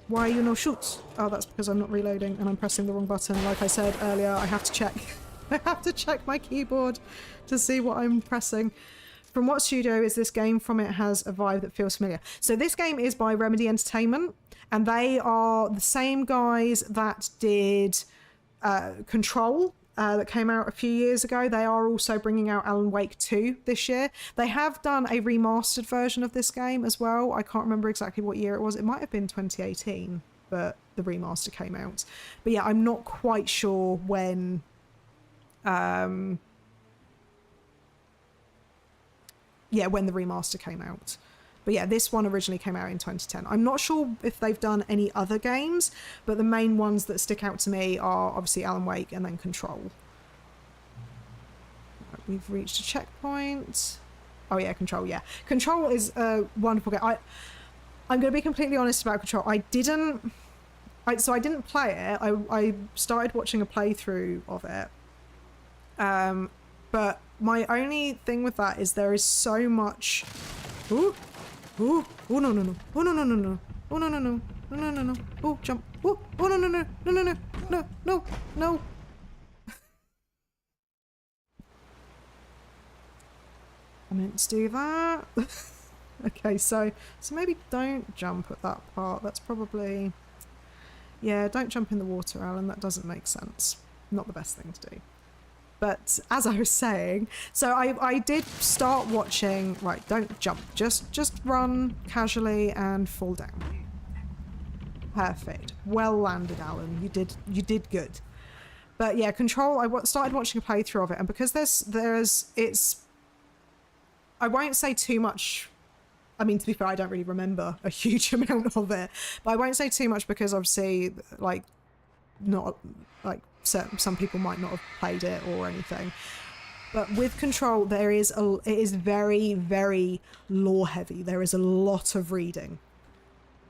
Why are you no shoots? Oh, that's because I'm not reloading and I'm pressing the wrong button. Like I said earlier, I have to check. I have to check my keyboard to see what I'm pressing. From what studio is this game from? It has a vibe that feels familiar. So this game is by Remedy Entertainment, and they are the same guys that did Control, that came out a few years ago. They are also bringing out Alan Wake 2 this year. They have done a remastered version of this game as well. I can't remember exactly what year it was. It might have been 2018, but the remaster came out. But yeah, I'm not quite sure when... yeah, when the remaster came out. But yeah, this one originally came out in 2010. I'm not sure if they've done any other games, but the main ones that stick out to me are obviously Alan Wake and then Control. Right, we've reached a checkpoint. Oh yeah, Control, yeah. Control is a wonderful game. I'm going to be completely honest about Control. I didn't play it. I started watching a playthrough of it. But my only thing with that is there is so much... Ooh! Ooh! Oh no no no! Oh no no no no! Oh no no no! No no no no! Oh jump! Oh! Oh no no no! No no no! No no no! I meant to do that. Okay, so maybe don't jump at that part. That's probably... Yeah, don't jump in the water, Alan. That doesn't make sense. Not the best thing to do. But as I was saying, so I did start watching... Right, don't jump. Just run casually and fall down. Perfect. Well landed, Alan. You did good. But yeah, Control, I started watching a playthrough of it, and because it's... I won't say too much I mean, to be fair, I don't really remember a huge amount of it, but I won't say too much because obviously, like, not like some people might not have played it or anything. But with Control, it is very, very lore heavy. There is a lot of reading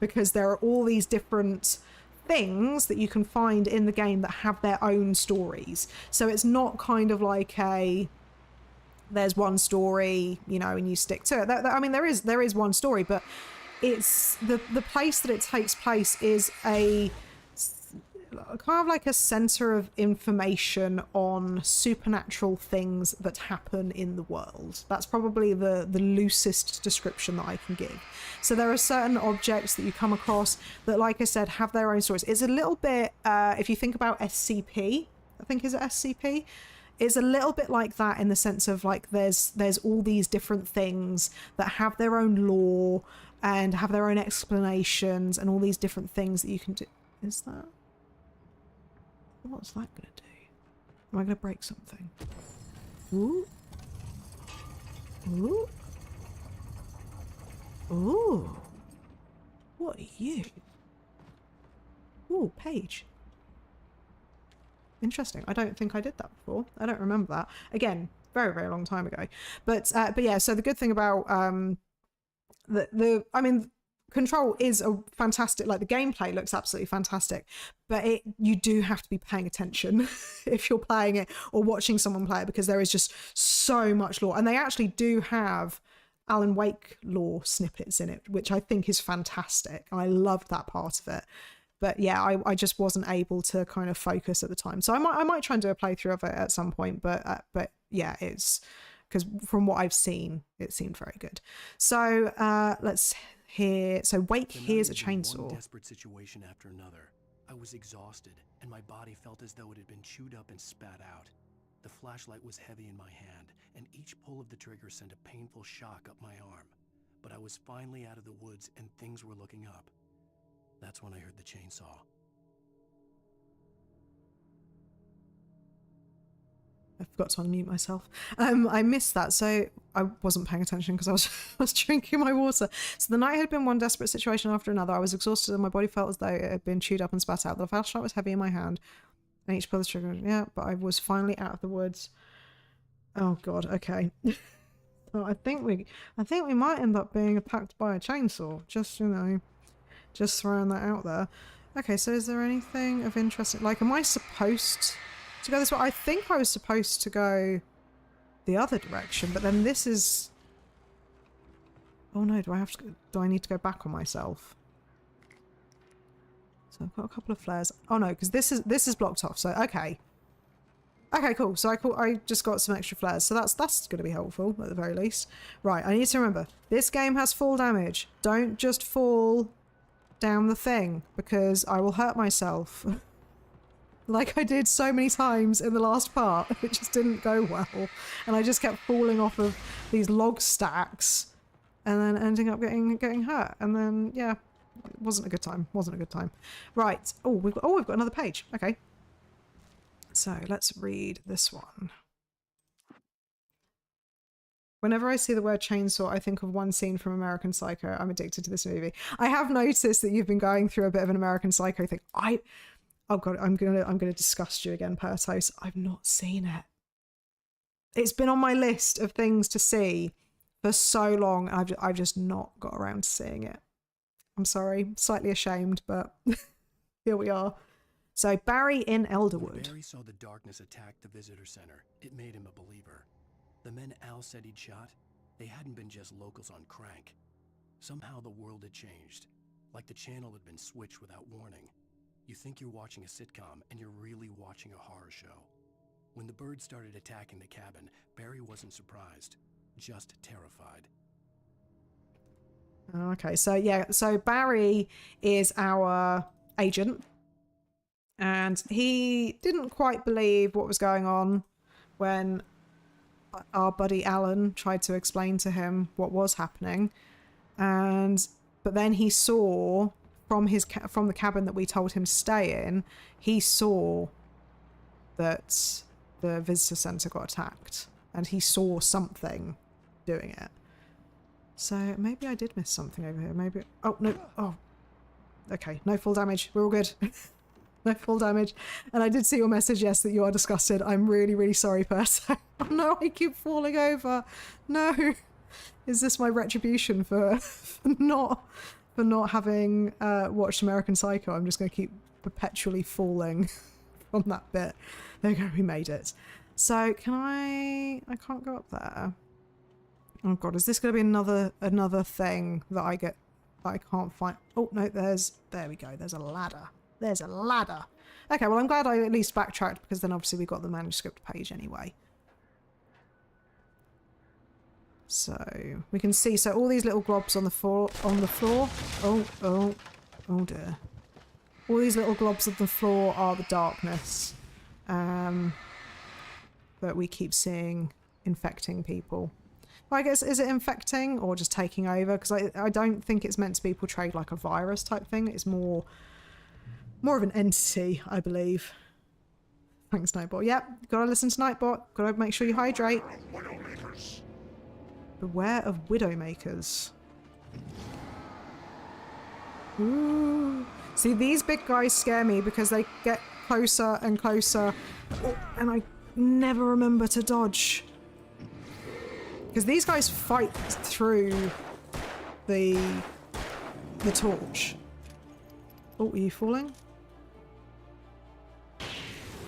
because there are all these different things that you can find in the game that have their own stories. So it's not kind of like there's one story, you know, and you stick to it. I mean, there is one story, but it's the place that it takes place is a kind of like a center of information on supernatural things that happen in the world. That's probably the loosest description that I can give. So there are certain objects that you come across that, like I said, have their own stories. It's a little bit, if you think about SCP, I think, is it SCP? It's a little bit like that in the sense of like there's all these different things that have their own lore and have their own explanations and all these different things that you can do. Is that? What's that going to do? Am I going to break something? Ooh. Ooh. Ooh. What are you? Ooh, page. Interesting. I don't think I did that before. I don't remember that. Again, very, very long time ago. But yeah, so the good thing about I mean, Control is a fantastic, like the gameplay looks absolutely fantastic, but you do have to be paying attention if you're playing it or watching someone play it, because there is just so much lore. And they actually do have Alan Wake lore snippets in it, which I think is fantastic. I loved that part of it. But yeah, I just wasn't able to kind of focus at the time. So I might try and do a playthrough of it at some point, but yeah, it's because from what I've seen, it seemed very good. So let's hear. So Wake hears a chainsaw. One desperate situation after another. I was exhausted, and my body felt as though it had been chewed up and spat out. The flashlight was heavy in my hand, and each pull of the trigger sent a painful shock up my arm. But I was finally out of the woods, and things were looking up. That's when I heard the chainsaw. I forgot to unmute myself. I missed that, so I wasn't paying attention because I was drinking my water. So the night had been one desperate situation after another. I was exhausted and my body felt as though it had been chewed up and spat out. The flashlight was heavy in my hand, and each pull of the trigger. Yeah, but I was finally out of the woods. Oh God. Okay. So I think we might end up being attacked by a chainsaw. Just, you know, just throwing that out there. Okay. So is there anything of interest? Like, am I supposed to go this way? I think I was supposed to go the other direction, but then this is... Oh no, do I need to go back on myself? So I've got a couple of flares. Oh no, because this is blocked off, so okay. Okay, cool. So I just got some extra flares, so that's going to be helpful at the very least. Right, I need to remember, this game has fall damage. Don't just fall down the thing, because I will hurt myself. Like I did so many times in the last part. It just didn't go well. And I just kept falling off of these log stacks and then ending up getting hurt. And then, yeah, it wasn't a good time. Wasn't a good time. Right. Oh, we've got another page. Okay. So let's read this one. Whenever I see the word chainsaw, I think of one scene from American Psycho. I'm addicted to this movie. I have noticed that you've been going through a bit of an American Psycho thing. Oh God, I'm gonna disgust you again, Pertos. I've not seen it. It's been on my list of things to see for so long. I've just not got around to seeing it. I'm sorry, slightly ashamed, but here we are. So Barry in Elderwood. When Barry saw the darkness attack the visitor center, it made him a believer. The men Al said he'd shot, they hadn't been just locals on crank. Somehow the world had changed, like the channel had been switched without warning. You think you're watching a sitcom, and you're really watching a horror show. When the birds started attacking the cabin, Barry wasn't surprised, just terrified. Okay, so yeah, so Barry is our agent, and he didn't quite believe what was going on when our buddy Alan tried to explain to him what was happening, but then he saw from the cabin that we told him to stay in, he saw that the visitor center got attacked, and he saw something doing it. So maybe I did miss something over here. Maybe... Oh, no. Oh. Okay, no full damage. We're all good. No full damage. And I did see your message, yes, that you are disgusted. I'm really, really sorry, Perso. Oh no, I keep falling over. No. Is this my retribution for not having watched American Psycho? I'm just going to keep perpetually falling from that bit. There we go, we made it. So can I can't go up there. Oh god, is this going to be another thing that I get that I can't find? Oh no, there we go. There's a ladder. There's a ladder. Okay, well I'm glad I at least backtracked, because then obviously we got the manuscript page anyway. So we can see, so all these little globs on the floor. Oh dear. All these little globs on the floor are the darkness that we keep seeing infecting people. Well, I guess, is it infecting or just taking over? Because I don't think it's meant to be portrayed like a virus type thing. It's more of an entity, I believe. Thanks, Nightbot. Yep, gotta listen to Nightbot. Gotta make sure you hydrate. Beware of Widowmakers. Ooh. See, these big guys scare me because they get closer and closer. Oh, and I never remember to dodge. Because these guys fight through the torch. Oh, are you falling?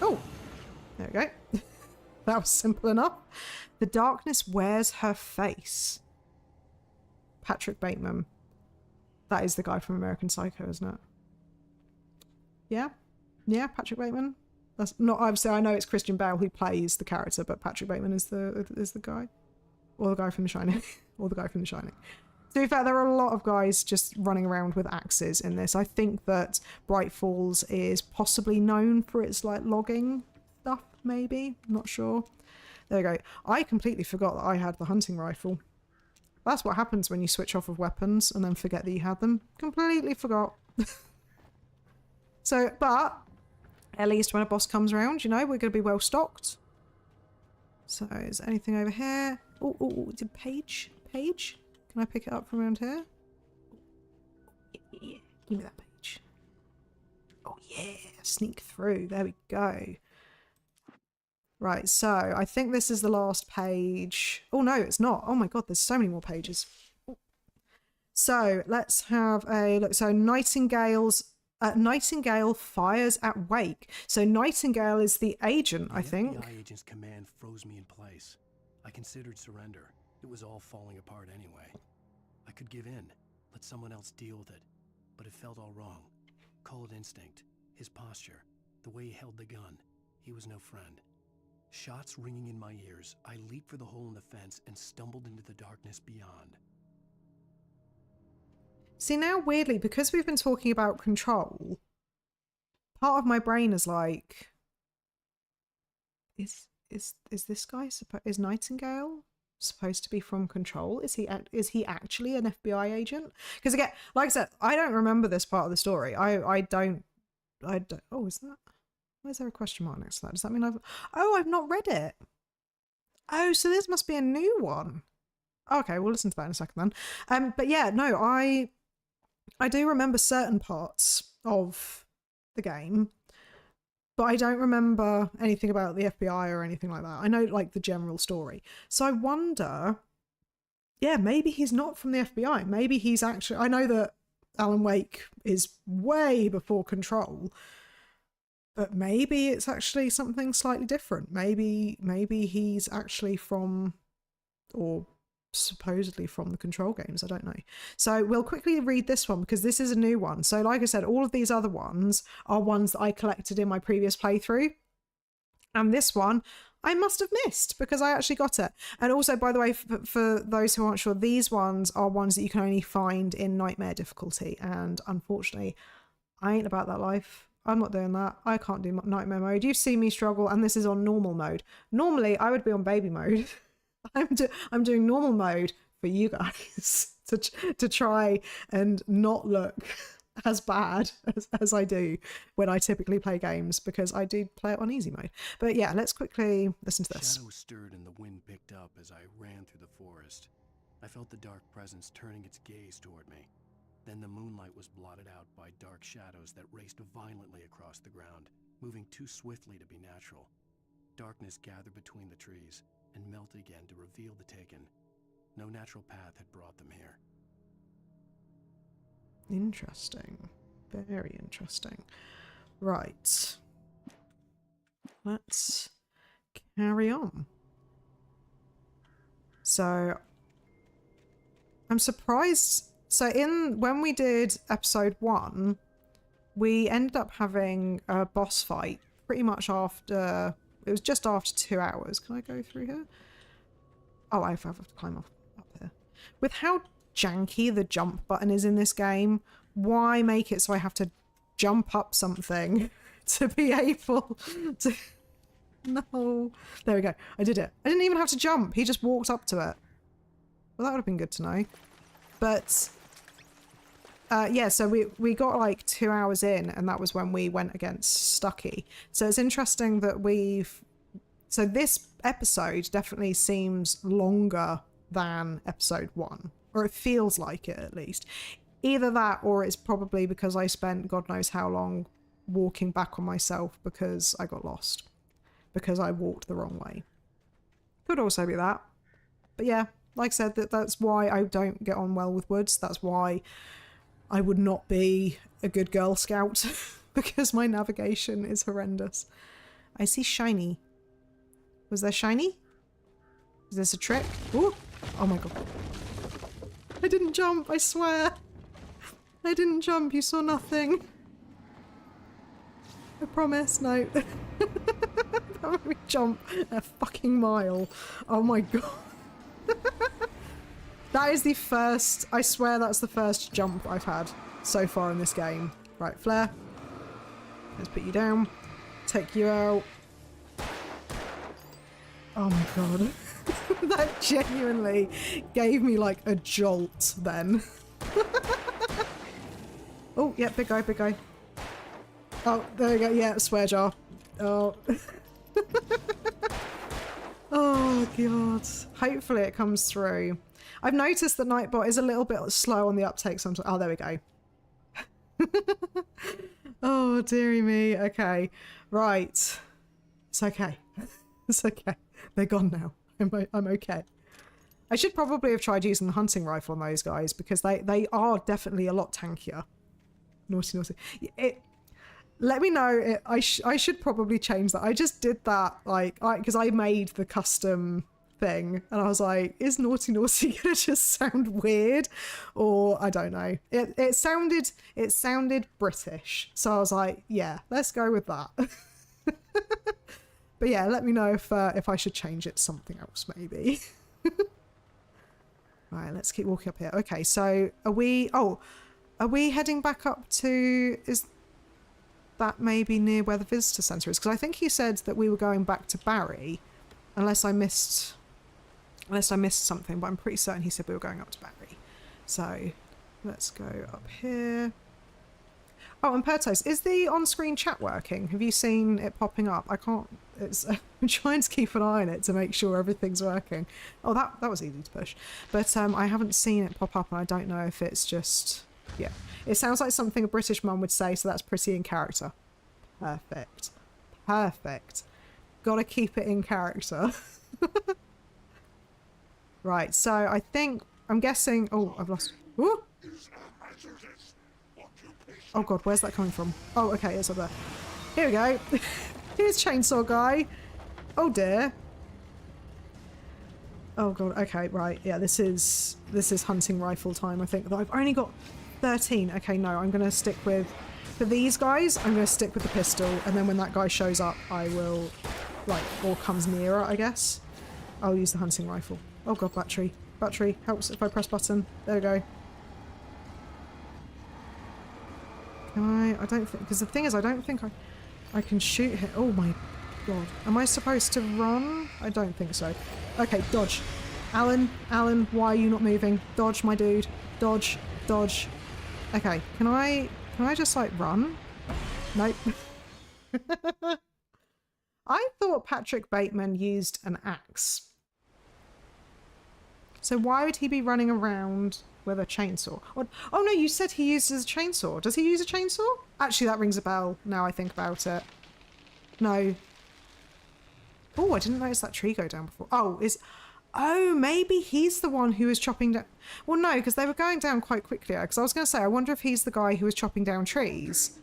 Oh, there we go. That was simple enough. The darkness wears her face. Patrick Bateman. That is the guy from American Psycho, isn't it? Yeah? Yeah, Patrick Bateman. That's not, obviously I know it's Christian Bale who plays the character, but Patrick Bateman is the guy. Or the guy from The Shining. Or the guy from The Shining. To be fair, there are a lot of guys just running around with axes in this. I think that Bright Falls is possibly known for its like logging stuff, maybe. I'm not sure. There we go. I completely forgot that I had the hunting rifle. That's what happens when you switch off of weapons and then forget that you had them. Completely forgot. So, but at least when a boss comes around, you know, we're going to be well stocked. So, is there anything over here? Oh, it's a page. Page? Can I pick it up from around here? Yeah. Give me that page. Oh yeah, sneak through. There we go. Right, so I think this is the last page. Oh no, it's not. Oh my god, there's so many more pages. So let's have a look. So Nightingale fires at Wake. So Nightingale is the agent, I think. The FBI agent's command froze me in place. I considered surrender. It was all falling apart anyway. I could give in, let someone else deal with it, but it felt all wrong. Call it instinct. His posture, the way he held the gun. He was no friend. Shots ringing in my ears, I leaped for the hole in the fence and stumbled into the darkness beyond. See, now weirdly, because we've been talking about control, part of my brain is like, is this guy is Nightingale supposed to be from Control? Is he actually an FBI agent? Because again, like I said, I don't remember this part of the story. I don't. Oh, is that? Why is there a question mark next to that? Does that mean I've not read it? Oh, so this must be a new one. Okay, we'll listen to that in a second then. But yeah, no, I do remember certain parts of the game, but I don't remember anything about the FBI or anything like that. I know like the general story. So I wonder, yeah, maybe he's not from the FBI. Maybe he's actually, I know that Alan Wake is way before Control, but maybe it's actually something slightly different. Maybe he's actually from, or supposedly from, the Control games. I don't know. So we'll quickly read this one because this is a new one. So like I said, all of these other ones are ones that I collected in my previous playthrough. And this one I must have missed because I actually got it. And also, by the way, for those who aren't sure, these ones are ones that you can only find in Nightmare difficulty. And unfortunately, I ain't about that life. I'm not doing that. I can't do Nightmare mode. You've seen me struggle, and this is on normal mode. Normally, I would be on baby mode. I'm doing normal mode for you guys to try and not look as bad as I do when I typically play games, because I do play it on easy mode. But yeah, let's quickly listen to this. Shadows stirred and the wind picked up as I ran through the forest. I felt the dark presence turning its gaze toward me. Then the moonlight was blotted out by dark shadows that raced violently across the ground, moving too swiftly to be natural. Darkness gathered between the trees and melted again to reveal the taken. No natural path had brought them here. Interesting. Very interesting. Right. Let's carry on. So, I'm surprised. So when we did episode 1, we ended up having a boss fight pretty much after, it was just after 2 hours. Can I go through here? Oh, I have to climb up here. With how janky the jump button is in this game, why make it so I have to jump up something to be able to... No. There we go. I did it. I didn't even have to jump. He just walked up to it. Well, that would have been good to know. But, yeah, so we got like 2 hours in, and that was when we went against Stucky. So it's interesting that so this episode definitely seems longer than episode 1. Or it feels like it, at least. Either that, or it's probably because I spent God knows how long walking back on myself because I got lost. Because I walked the wrong way. Could also be that. But yeah, like I said, that's why I don't get on well with Woods. That's why I would not be a good Girl Scout. Because my navigation is horrendous. I see shiny. Was there shiny? Is this a trick? Ooh. Oh my god. I didn't jump, I swear. I didn't jump, you saw nothing. I promise, no. That made me jump a fucking mile. Oh my god. That is the first, I swear that's the first jump I've had so far in this game. Right, flare. Let's put you down. Take you out. Oh my god. That genuinely gave me like a jolt then. Oh, yeah, big guy, big guy. Oh, there we go. Yeah, swear jar. Oh. Oh, God. Hopefully it comes through. I've noticed that Nightbot is a little bit slow on the uptake sometimes. Oh, there we go. Oh, dearie me. Okay. Right. It's okay. It's okay. They're gone now. I'm okay. I should probably have tried using the hunting rifle on those guys because they are definitely a lot tankier. Naughty, naughty. Let me know. I should probably change that. I just did that like because I made the custom thing and I was like, is naughty naughty gonna just sound weird, or I don't know. It sounded British, so I was like, yeah, let's go with that. But yeah, let me know if I should change it to something else maybe. Right, let's keep walking up here. Okay, so are we heading back up to, is that maybe near where the visitor centre is? Because I think he said that we were going back to Barry, unless I missed something, but I'm pretty certain he said we were going up to Barry. So let's go up here. Oh, and Pertos, is the on-screen chat working? Have you seen it popping up? I can't, I'm trying to keep an eye on it to make sure everything's working. Oh, that was easy to push. But I haven't seen it pop up and I don't know if it's just, yeah. It sounds like something a British mum would say, so that's pretty in character. Perfect. Perfect. Gotta keep it in character. Right, so I think, I'm guessing, oh, I've lost, ooh! Oh god, where's that coming from? Oh, okay, it's up there. Here we go. Here's Chainsaw Guy. Oh dear. Oh god, okay, right. Yeah, this is hunting rifle time, I think. I've only got 13. Okay, no, I'm gonna stick with, for these guys, I'm gonna stick with the pistol, and then when that guy shows up, I will, like, or comes nearer, I guess, I'll use the hunting rifle. Oh god, battery. Battery helps if I press button. There we go. I don't think, because the thing is, I don't think I can shoot him. Oh my god. Am I supposed to run? I don't think so. Okay, dodge. Alan, why are you not moving? Dodge, my dude. Dodge, dodge. Okay, can I just like run? Nope. I thought Patrick Bateman used an axe. So why would he be running around with a chainsaw? Oh no, you said he uses a chainsaw. Does he use a chainsaw? Actually, that rings a bell now I think about it. No. Oh, I didn't notice that tree go down before. Oh, maybe he's the one who was chopping down... Well, no, because they were going down quite quickly. Because I was going to say, I wonder if he's the guy who was chopping down trees.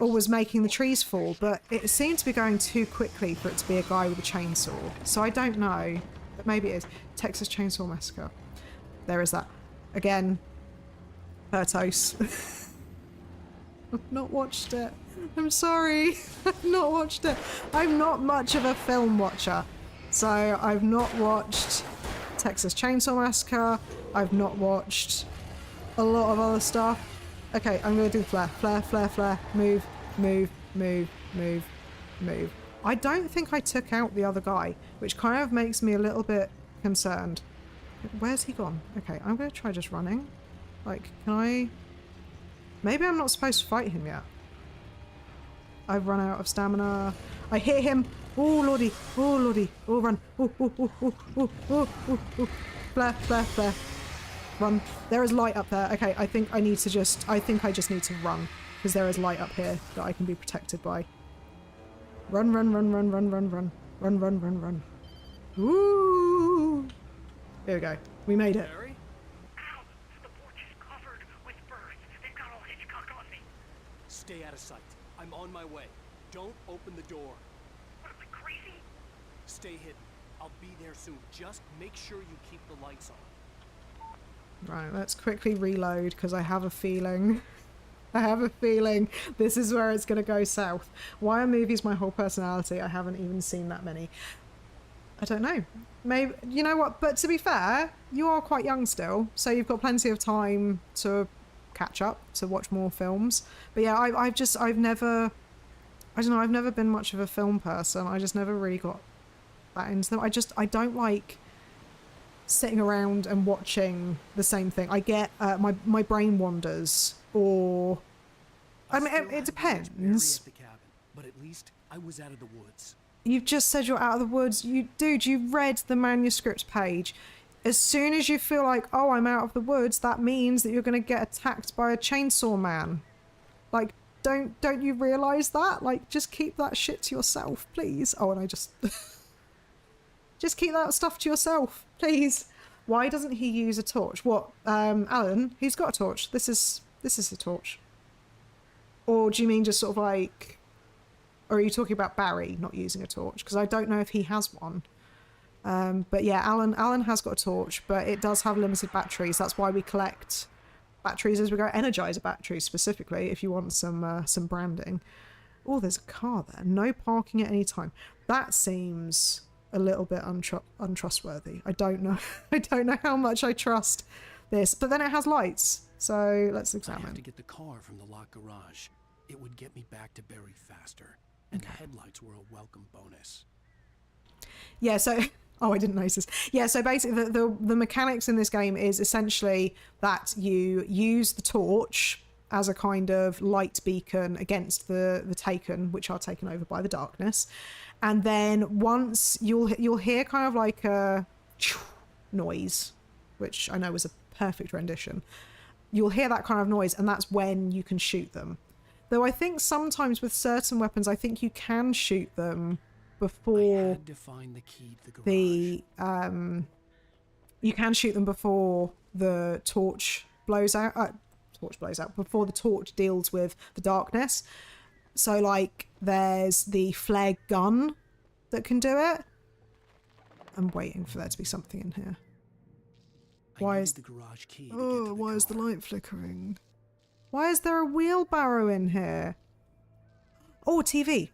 Or was making the trees fall. But it seemed to be going too quickly for it to be a guy with a chainsaw. So I don't know. But maybe it is. Texas Chainsaw Massacre. There is that. Again. Pertos. I've not watched it. I'm sorry. I've not watched it. I'm not much of a film watcher. So I've not watched Texas Chainsaw Massacre. I've not watched a lot of other stuff. Okay, I'm going to do flare. Flare, flare, flare. Move, move, move, move, move. I don't think I took out the other guy, which kind of makes me a little bit concerned. Where's he gone? Okay, I'm going to try just running. Like, can I... Maybe I'm not supposed to fight him yet. I've run out of stamina. I hit him. Oh lordy. Oh lordy. Oh run. Oh, oh, oh, oh, oh, oh, oh, oh. Flare, flare, flare. Run. There is light up there. Okay, I think I just need to run. Because there is light up here that I can be protected by. Run, run, run, run, run, run, run. Run, run, run, run. Ooh. Here we go. We made it. Ow! The porch is covered with birds. They've got all Hitchcock on me. Stay out of sight. I'm on my way. Don't open the door. What am I, crazy? Stay hidden. I'll be there soon. Just make sure you keep the lights on. Right, let's quickly reload because I have a feeling this is where it's going to go south. Why are movies my whole personality? I haven't even seen that many. I don't know. Maybe, you know what? But to be fair, you are quite young still, so you've got plenty of time to catch up, to watch more films. But yeah, I've never been much of a film person. I just never really got that into them. I don't like sitting around and watching the same thing. I get my brain wanders, or I mean it depends. At the cabin, but at least I was out of the woods. You've just said you're out of the woods. Dude, you read the manuscript page. As soon as you feel like, oh, I'm out of the woods, that means that you're going to get attacked by a chainsaw man. Like, don't you realise that? Like, just keep that shit to yourself, please. Oh, and I just... just keep that stuff to yourself, please. Why doesn't he use a torch? What, Alan, he's got a torch. This is a torch. Or do you mean just sort of like... Or are you talking about Barry not using a torch? Because I don't know if he has one. But yeah, Alan has got a torch, but it does have limited batteries. That's why we collect batteries as we go. Energizer batteries specifically, if you want some branding. Oh, there's a car there. No parking at any time. That seems a little bit untrustworthy. I don't know. I don't know how much I trust this. But then it has lights, so let's examine. I have to get the car from the locked garage. It would get me back to Barry faster. And the headlights were a welcome bonus. Yeah, so... Oh, I didn't notice. Yeah, so basically the mechanics in this game is essentially that you use the torch as a kind of light beacon against the Taken, which are taken over by the darkness. And then once you'll hear kind of like a noise, which I know was a perfect rendition. You'll hear that kind of noise, and that's when you can shoot them. Though I think sometimes with certain weapons, I think you can shoot them before I had to find the key to the garage. You can shoot them before the torch blows out. Before the torch deals with the darkness. So like there's the flare gun that can do it. I'm waiting for there to be something in here. Why is the garage key? Why is the light flickering? Why is there a wheelbarrow in here? Oh, TV.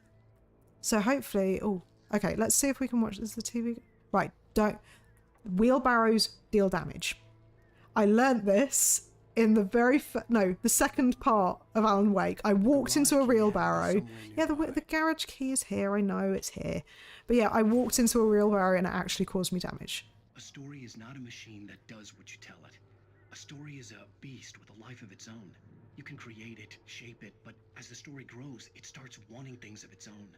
So hopefully... Oh, okay, let's see if we can watch... Is the TV... Right, don't... Wheelbarrows deal damage. I learnt this in the the second part of Alan Wake. I walked into a wheelbarrow. Yeah, the garage key is here. I know it's here. But yeah, I walked into a wheelbarrow and it actually caused me damage. A story is not a machine that does what you tell it. A story is a beast with a life of its own. You can create it, shape it, but as the story grows, it starts wanting things of its own.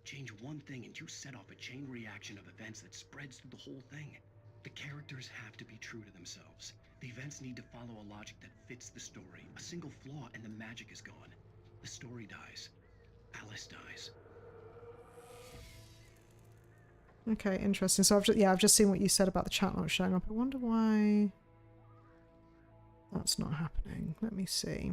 Change one thing and you set off a chain reaction of events that spreads through the whole thing. The characters have to be true to themselves. The events need to follow a logic that fits the story. A single flaw and the magic is gone. The story dies. Alice dies. Okay, interesting. So I've just seen what you said about the chat not showing up. I wonder why that's not happening. Let me see.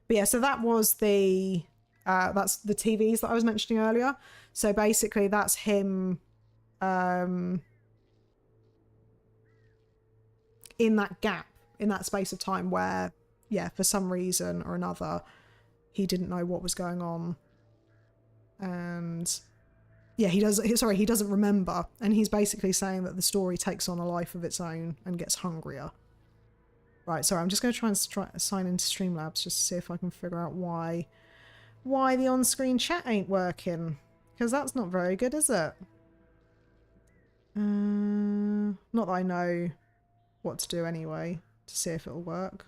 But yeah, so that was that's the TVs that I was mentioning earlier. So basically that's him in that gap, in that space of time where, yeah, for some reason or another, he didn't know what was going on. And yeah, he doesn't remember. And he's basically saying that the story takes on a life of its own and gets hungrier. Right, sorry, I'm just going to try and sign into Streamlabs just to see if I can figure out why the on-screen chat ain't working. Because that's not very good, is it? Not that I know what to do anyway to see if it'll work.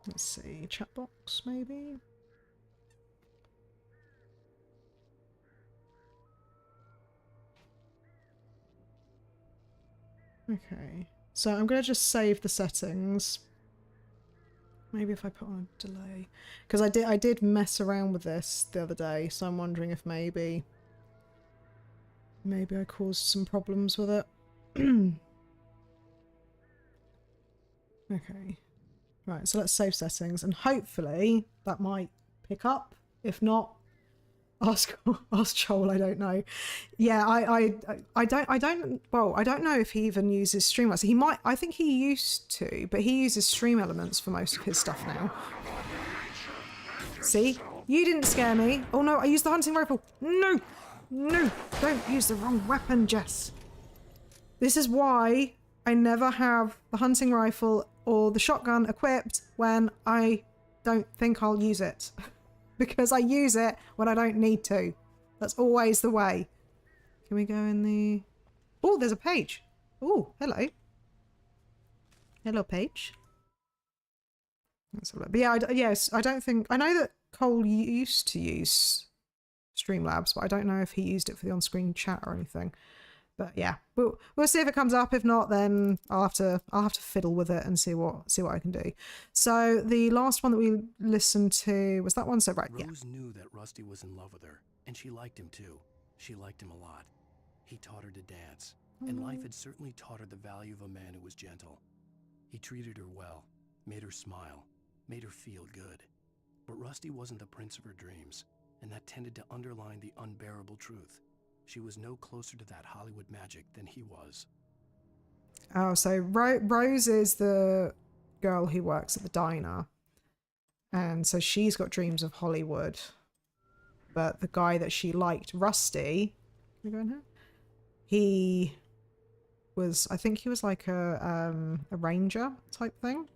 Let's see, chat box maybe? Okay, so I'm going to just save the settings. Maybe if I put on a delay. Because I did mess around with this the other day, so I'm wondering if maybe I caused some problems with it. Okay. Right, so let's save settings, and hopefully that might pick up. If not, ask Joel. I don't know. Yeah, I don't know if he even uses Streamlabs. He might. I think he used to, but he uses Stream Elements for most of his stuff now. See, you didn't scare me. Oh no, I used the hunting rifle. No, don't use the wrong weapon, Jess. This is why I never have the hunting rifle or the shotgun equipped when I don't think I'll use it. Because I use it when I don't need to. That's always the way. Can we go in the... Oh, there's a page. Oh, hello. Hello, page. Let's have a look. But yeah, yes, I don't think... I know that Cole used to use Streamlabs, but I don't know if he used it for the on-screen chat or anything. But yeah, we'll see if it comes up. If not, then I'll have to fiddle with it and see what I can do. So the last one that we listened to was that one. So right, yeah. Rose knew that Rusty was in love with her, and she liked him too. She liked him a lot. He taught her to dance, and life had certainly taught her the value of a man who was gentle. He treated her well, made her smile, made her feel good. But Rusty wasn't the prince of her dreams, and that tended to underline the unbearable truth. She was no closer to that Hollywood magic than he was. Oh, so Rose is the girl who works at the diner. And so she's got dreams of Hollywood. But the guy that she liked, Rusty... Can we go in here? He was... I think he was like a ranger type thing.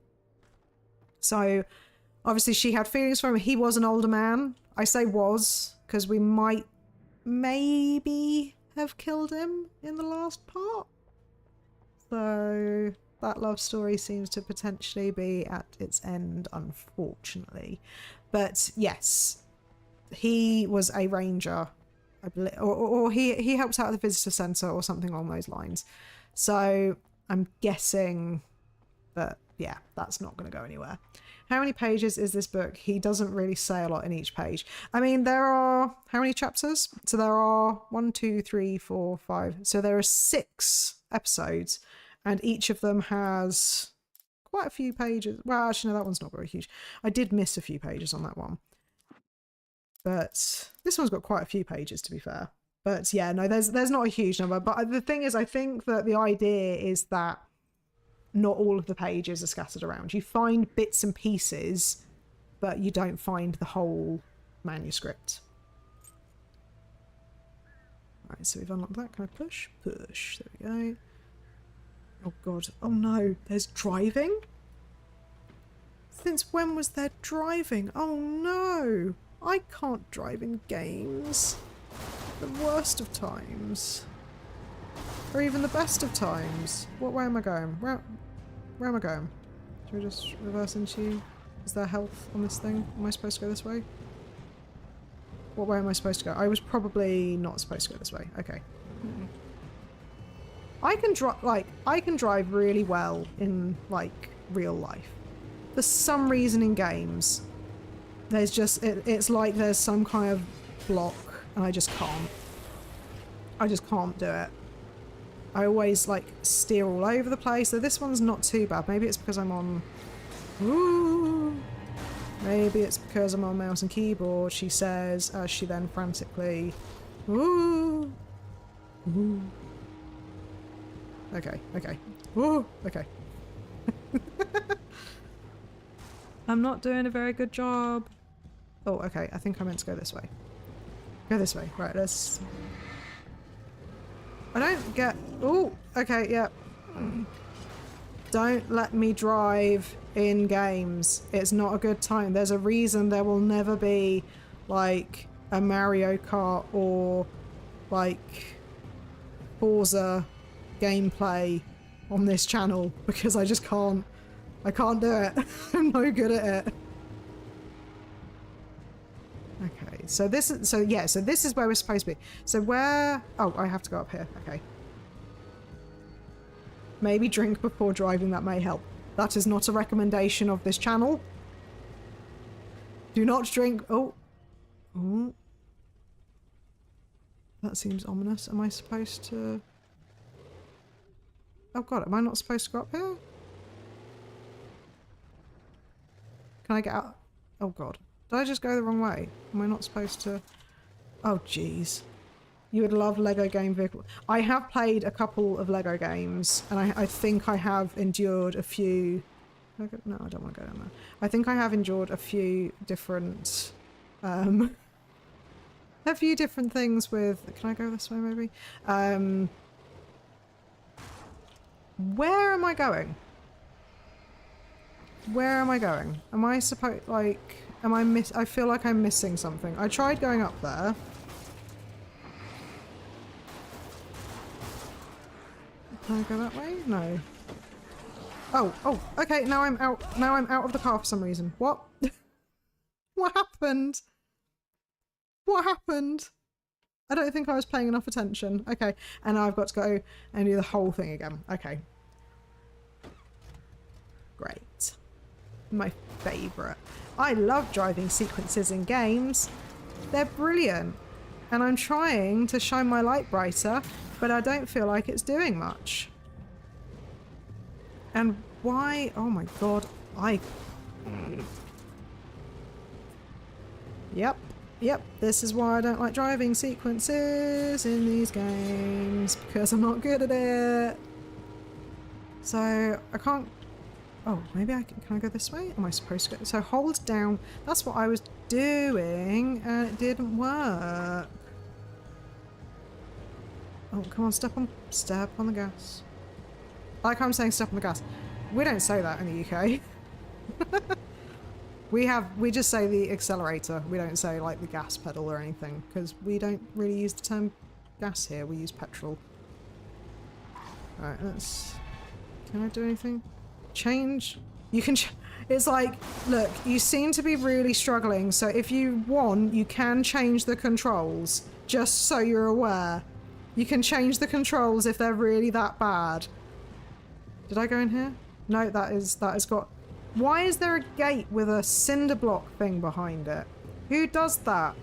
So, obviously she had feelings for him. He was an older man. I say was, because we might... maybe have killed him in the last part. So that love story seems to potentially be at its end, unfortunately. But yes, he was a ranger, I believe, or he helped out at the visitor centre or something along those lines. So I'm guessing that, yeah, that's not going to go anywhere. How many pages is this book? He doesn't really say a lot in each page. I mean, there are... How many chapters? So there are 1, 2, 3, 4, 5. So there are 6 episodes. And each of them has quite a few pages. Well, actually, no, that one's not very huge. I did miss a few pages on that one. But this one's got quite a few pages, to be fair. But yeah, no, there's not a huge number. But the thing is, I think that the idea is that not all of the pages are scattered around. You find bits and pieces, but you don't find the whole manuscript. Right, so we've unlocked that. Can I push? Push. There we go. Oh god. Oh no. There's driving? Since when was there driving? Oh no. I can't drive in games. The worst of times. Or even the best of times. What way am I going? Where am I going? Should we just reverse into you? Is there health on this thing? Am I supposed to go this way? What way am I supposed to go? I was probably not supposed to go this way. Okay. I can drive really well in, like, real life. For some reason in games, there's just, it's like there's some kind of block, and I just can't. I just can't do it. I always, like, steer all over the place. So this one's not too bad. Maybe it's because I'm on... Ooh. Maybe it's because I'm on mouse and keyboard, she says, as she then frantically... Ooh. Ooh. Okay, okay. Ooh, okay. I'm not doing a very good job. Oh, okay. I think I meant to go this way. Go this way. Right, let's... I don't get... Oh, okay, yeah. Don't let me drive in games. It's not a good time. There's a reason there will never be, like, a Mario Kart or, like, Forza gameplay on this channel, because I just can't. I can't do it. I'm no good at it. Okay, so this is, so yeah, so this is where we're supposed to be. So where, oh, I have to go up here. Okay. Maybe drink before driving, that may help. That is not a recommendation of this channel. Do not drink, oh. Ooh. That seems ominous. Am I supposed to... Oh god, am I not supposed to go up here? Can I get out? Oh god. Did I just go the wrong way? Am I not supposed to... Oh jeez. You would love Lego game vehicle. I have played a couple of Lego games, and I think I have endured a few... No, I don't want to go down there. I think I have endured a few different... a few different things with... Can I go this way maybe? Where am I going? Where am I going? Am I supposed, like, am I I feel like I'm missing something. I tried going up there. Can I go that way? No. Oh, okay, now I'm out of the car for some reason. What? What happened? What happened? I don't think I was paying enough attention. Okay, and now I've got to go and do the whole thing again. Okay. Great. My favourite. I love driving sequences in games. They're brilliant. And I'm trying to shine my light brighter, but I don't feel like it's doing much. And why? Oh my god. Yep, this is why I don't like driving sequences in these games, because I'm not good at it. So, I can't... Oh, maybe I can I go this way? Am I supposed to go? So hold down. That's what I was doing, and it didn't work. Oh, come on, step on the gas. Like I'm saying step on the gas. We don't say that in the UK. We just say the accelerator. We don't say like the gas pedal or anything, because we don't really use the term gas here. We use petrol. Alright, let's... Can I do anything? Change? You can... It's like, look, you seem to be really struggling, so if you want, you can change the controls, just so you're aware. You can change the controls if they're really that bad. Did I go in here? No, that has got... Why is there a gate with a cinder block thing behind it? Who does that?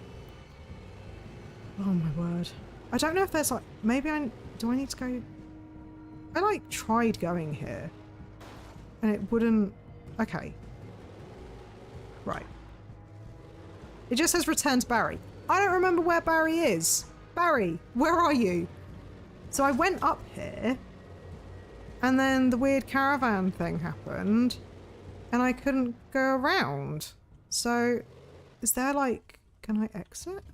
Oh my word. I don't know if there's like... Maybe do I need to go... I like tried going here. And it wouldn't... Okay. Right. It just says return to Barry. I don't remember where Barry is. Barry, where are you? So I went up here. And then the weird caravan thing happened. And I couldn't go around. So, is there like... Can I exit?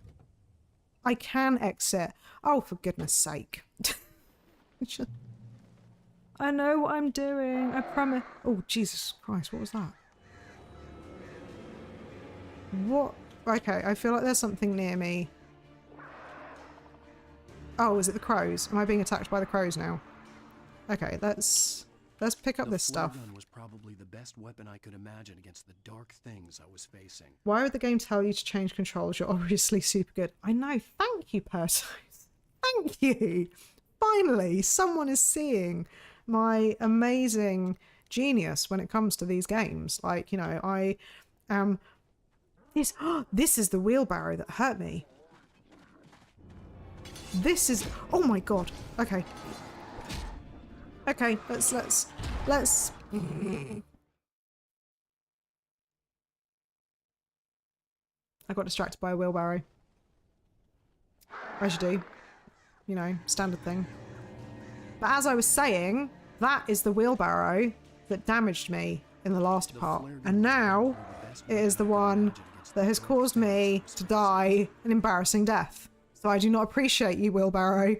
I can exit. Oh, for goodness sake. I know what I'm doing. I promise. Oh, Jesus Christ. What was that? What? Okay, I feel like there's something near me. Oh, is it the crows? Am I being attacked by the crows now? Okay, let's... Let's pick up The this stuff. flare gun was probably the best weapon I could imagine against the dark things I was facing. Why would the game tell you to change controls? You're obviously super good. I know. Thank you, Pertos. Thank you. Finally, someone is seeing my amazing genius when it comes to these games. Like, you know, I am... This is the wheelbarrow that hurt me. This is... Oh my god. Okay. Okay, let's... I got distracted by a wheelbarrow. As you do. You know, standard thing. But as I was saying, that is the wheelbarrow that damaged me in the last part. And now it is the one that has caused me to die an embarrassing death. So I do not appreciate you, wheelbarrow.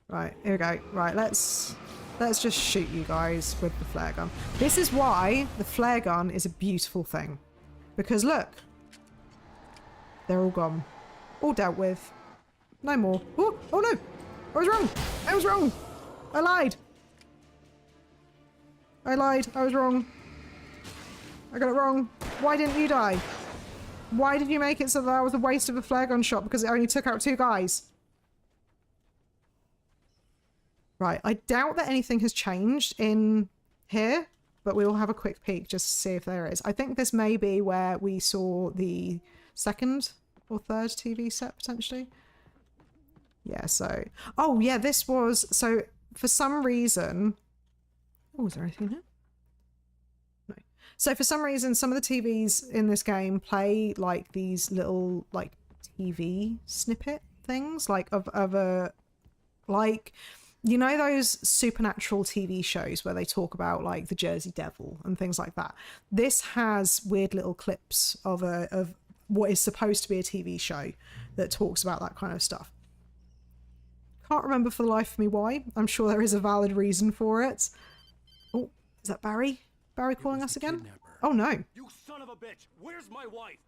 Right, here we go. Right, let's just shoot you guys with the flare gun. This is why the flare gun is a beautiful thing. Because look. They're all gone. All dealt with. No more. Oh, oh no! I was wrong! I was wrong! I lied! I lied. I was wrong. I got it wrong. Why didn't you die? Why did you make it so that was a waste of a flare gun shot because it only took out 2 guys? Right, I doubt that anything has changed in here, but we will have a quick peek just to see if there is. I think this may be where we saw the 2nd or 3rd TV set, potentially. Yeah, so... Oh, yeah, this was... So, for some reason... Oh, is there anything here? No. So, for some reason, some of the TVs in this game play, like, these little, like, TV snippet things, like, of a... Like... You know those supernatural TV shows where they talk about like the Jersey Devil and things like that? This has weird little clips of what is supposed to be a TV show that talks about that kind of stuff. Can't remember for the life of me why. I'm sure there is a valid reason for it. Oh, is that Barry? Barry calling us again? Oh no. You son of a bitch! Where's my wife?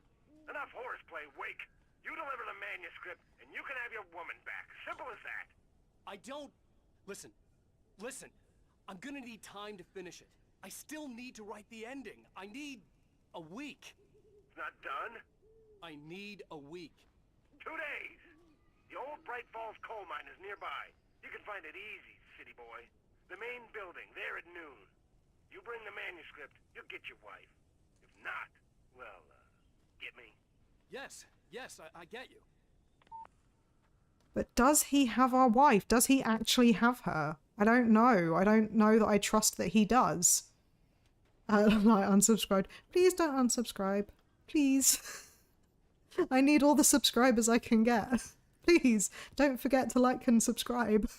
Enough horseplay, Wake. You deliver the manuscript, and you can have your woman back. Simple as that. I don't... Listen. I'm gonna need time to finish it. I still need to write the ending. I need a week. It's not done. I need a week. 2 days. The old Bright Falls coal mine is nearby. You can find it easy, city boy. The main building, there at noon. You bring the manuscript, you'll get your wife. If not, well, get me? Yes, I get you. But does he have our wife? Does he actually have her? I don't know. I don't know that I trust that he does. Like, unsubscribed. Please don't unsubscribe. Please. I need all the subscribers I can get. Please, don't forget to like and subscribe.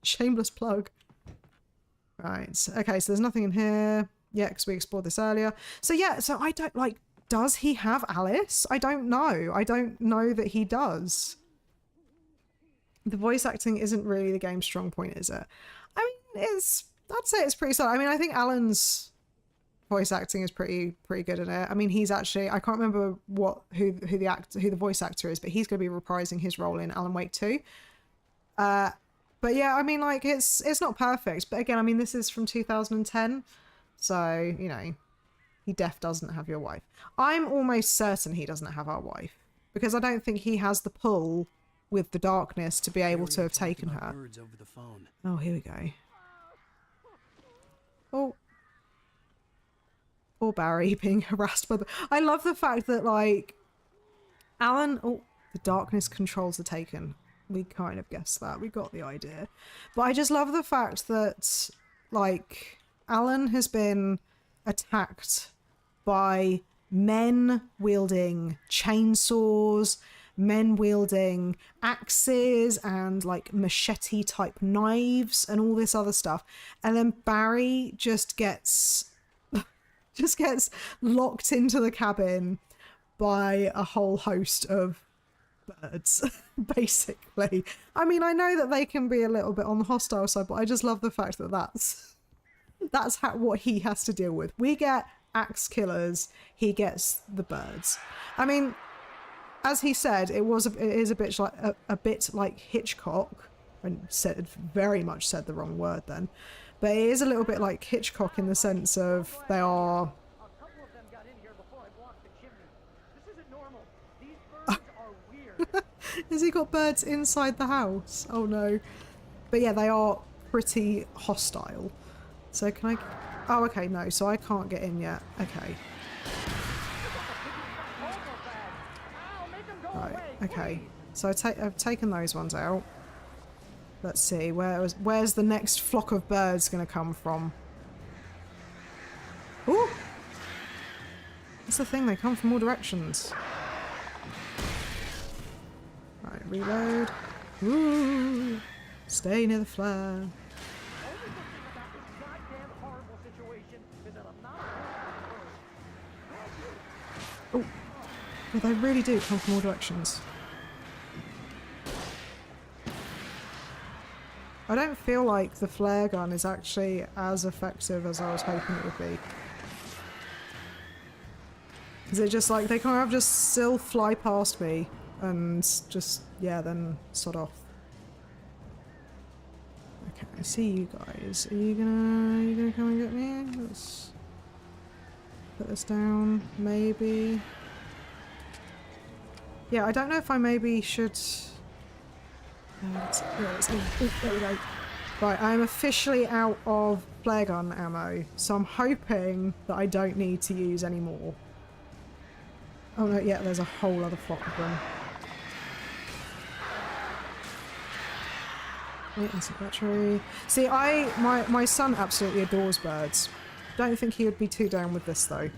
Shameless plug. Right, okay, so there's nothing in here. Yeah, because we explored this earlier. So yeah, so I don't, like, does he have Alice? I don't know. I don't know that he does. The voice acting isn't really the game's strong point, is it? I mean, I'd say it's pretty solid. I mean, I think Alan's voice acting is pretty good in it. I mean, he's actually, I can't remember who the voice actor is, but he's going to be reprising his role in Alan Wake 2. But yeah, I mean, like, it's not perfect, but again, I mean, this is from 2010, so, you know, he doesn't have your wife. I'm almost certain he doesn't have our wife, because I don't think he has the pull with the darkness to be able to have taken her. Over the phone. Oh, here we go. Oh. Poor Barry being harassed by the... I love the fact that, like, Alan... Oh, the darkness controls the Taken. We kind of guessed that. We got the idea. But I just love the fact that, like, Alan has been attacked by men wielding chainsaws, men wielding axes and like machete type knives and all this other stuff, and then Barry just gets locked into the cabin by a whole host of birds. Basically, I mean, I know that they can be a little bit on the hostile side, but I just love the fact that that's what he has to deal with. We get axe killers, he gets the birds. I mean, as he said, it is a bit like Hitchcock, and very much said the wrong word then. But it is a little bit like Hitchcock in the sense of they are... A couple of them got in here before I blocked the chimney. This isn't normal. These birds are weird. Has he got birds inside the house? Oh no. But yeah, they are pretty hostile. So can I... Oh, okay, no. So I can't get in yet. Okay. Right, okay. So I've taken those ones out. Let's see, where's the next flock of birds going to come from? Ooh! That's the thing, they come from all directions. Right, reload. Ooh! Stay near the flare. Oh! Well, they really do come from all directions. I don't feel like the flare gun is actually as effective as I was hoping it would be. Because it just like, they kind of just still fly past me and just, yeah, then sod off. Okay, I see you guys. Are you gonna come and get me? Let's put this down, maybe. Yeah, I don't know if I maybe should... there we go. Right, I'm officially out of flare gun ammo, so I'm hoping that I don't need to use any more. Oh no, yeah, there's a whole other flock of them. Wait, that's a battery. See, my son absolutely adores birds. Don't think he would be too down with this though,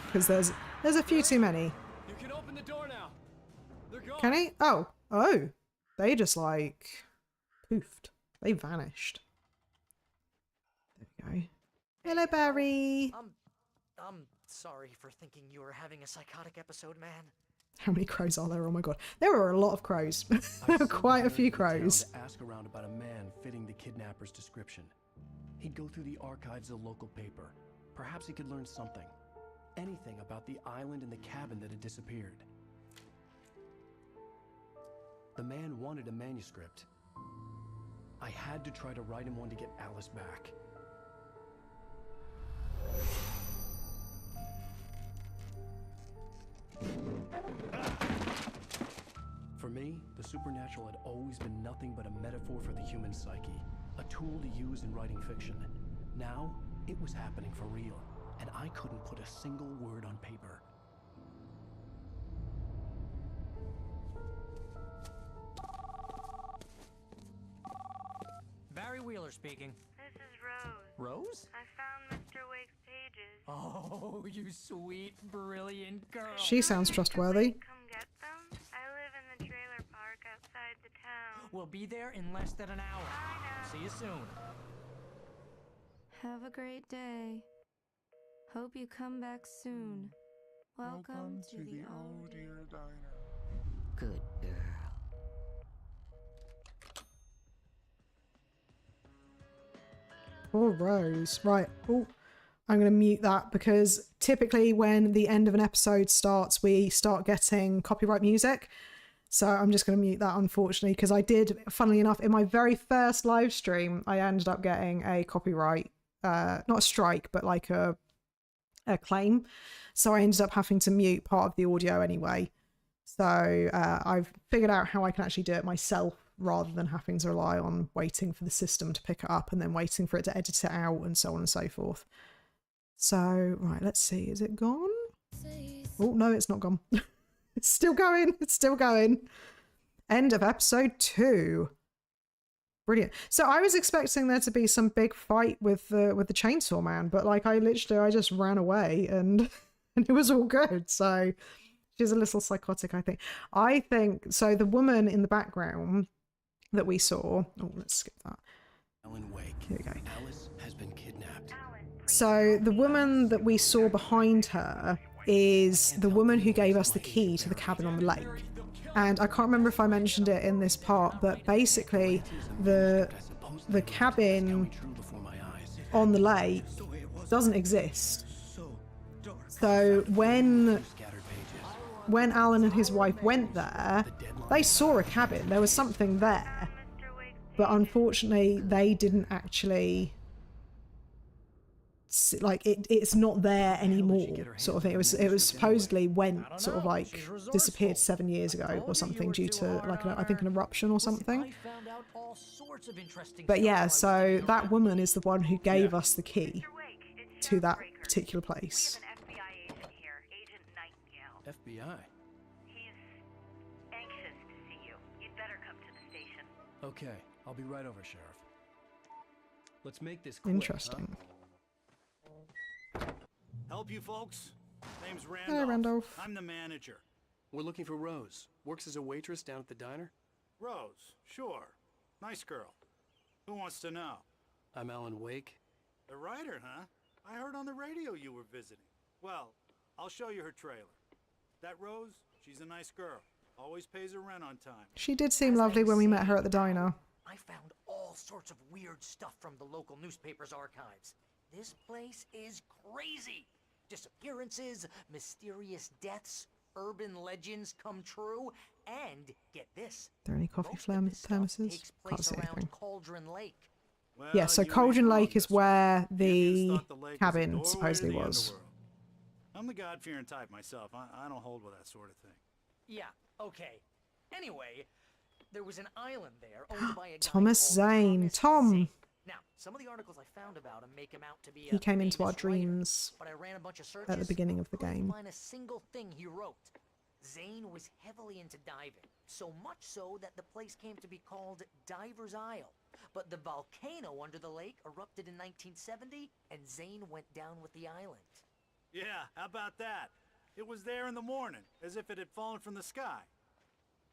because there's a few too many. You can open the door now. They're gone. Can he? Oh. They just like poofed. They vanished. There we go. Hello, Barry. I'm sorry for thinking you were having a psychotic episode, man. How many crows are there? Oh my god. There were a lot of crows. There were quite a few crows. To ask around about a man fitting the kidnapper's description. He'd go through the archives of the local paper. Perhaps he could learn something. Anything about the island and the cabin that had disappeared. The man wanted a manuscript. I had to try to write him one to get Alice back. For me, the supernatural had always been nothing but a metaphor for the human psyche, a tool to use in writing fiction. Now, it was happening for real, and I couldn't put a single word on paper. Barry Wheeler speaking. This is Rose. Rose? I found Mr. Wake's pages. Oh, you sweet, brilliant girl. She sounds trustworthy. Come get them? I live in the trailer park outside the town. We'll be there in less than an hour. I know. See you soon. Have a great day. Hope you come back soon. Welcome to the old dear diner. Good girl. Poor Rose. Right. Oh, I'm going to mute that because typically when the end of an episode starts, we start getting copyright music. So I'm just going to mute that, unfortunately, because I did, funnily enough, in my very first live stream, I ended up getting a copyright, not a strike, but like a claim. So I ended up having to mute part of the audio anyway. So I've figured out how I can actually do it myself rather than having to rely on waiting for the system to pick it up and then waiting for it to edit it out and so on and so forth. So, right, let's see. Is it gone? Oh, no, it's not gone. It's still going. It's still going. End of episode 2. Brilliant. So I was expecting there to be some big fight with the chainsaw man, but like I just ran away and it was all good. So she's a little psychotic, I think. So the woman in the background that we saw. Oh, let's skip that. Alan Wake. Here we go. Alice has been kidnapped. So the woman that we saw behind her is the woman who gave us the key to the cabin on the lake. And I can't remember if I mentioned it in this part, but basically the cabin on the lake doesn't exist. So when Alan and his wife went there, they saw a cabin. There was something there. but unfortunately they didn't actually like it's not there anymore, sort of thing. It was supposedly went sort of like disappeared 7 years ago or something due to like I think an eruption or something. But yeah, so that woman is the one who gave us the key to that particular place. FBI? He's anxious to see you. You'd better come to the station. Okay, I'll be right over, Sheriff. Let's make this quick, Interesting. Help you folks? Name's Randolph. Hello, Randolph. I'm the manager. We're looking for Rose. Works as a waitress down at the diner. Rose, sure. Nice girl. Who wants to know? I'm Alan Wake. The writer, huh? I heard on the radio you were visiting. Well, I'll show you her trailer. That Rose, she's a nice girl. Always pays her rent on time. She did seem lovely when we met her at the diner. I found all sorts of weird stuff from the local newspaper's archives. This place is crazy. Disappearances, mysterious deaths, urban legends come true, and get this. Are there any coffee most of this stuff thermoses? takes Can't place see around anything. Cauldron Lake. Well, Yeah, so you ain't Cauldron wrong, Lake is mister. where the Indians thought the lake was a cabin doorway to supposedly the was. underworld. I'm the God-fearing type myself. I don't hold with that sort of thing. Yeah, okay. Anyway, there was an island there owned by a guy Thomas called Zane. Thomas Tom. Zane. Now, some of the articles I found about him make him out to be He a came into our famous writer, dreams but I ran a bunch of searches at the beginning of the couldn't game. find a single thing he wrote. Zane was heavily into diving, so much so that the place came to be called Diver's Isle. But the volcano under the lake erupted in 1970, and Zane went down with the island. Yeah, how about that? It was there in the morning, as if it had fallen from the sky.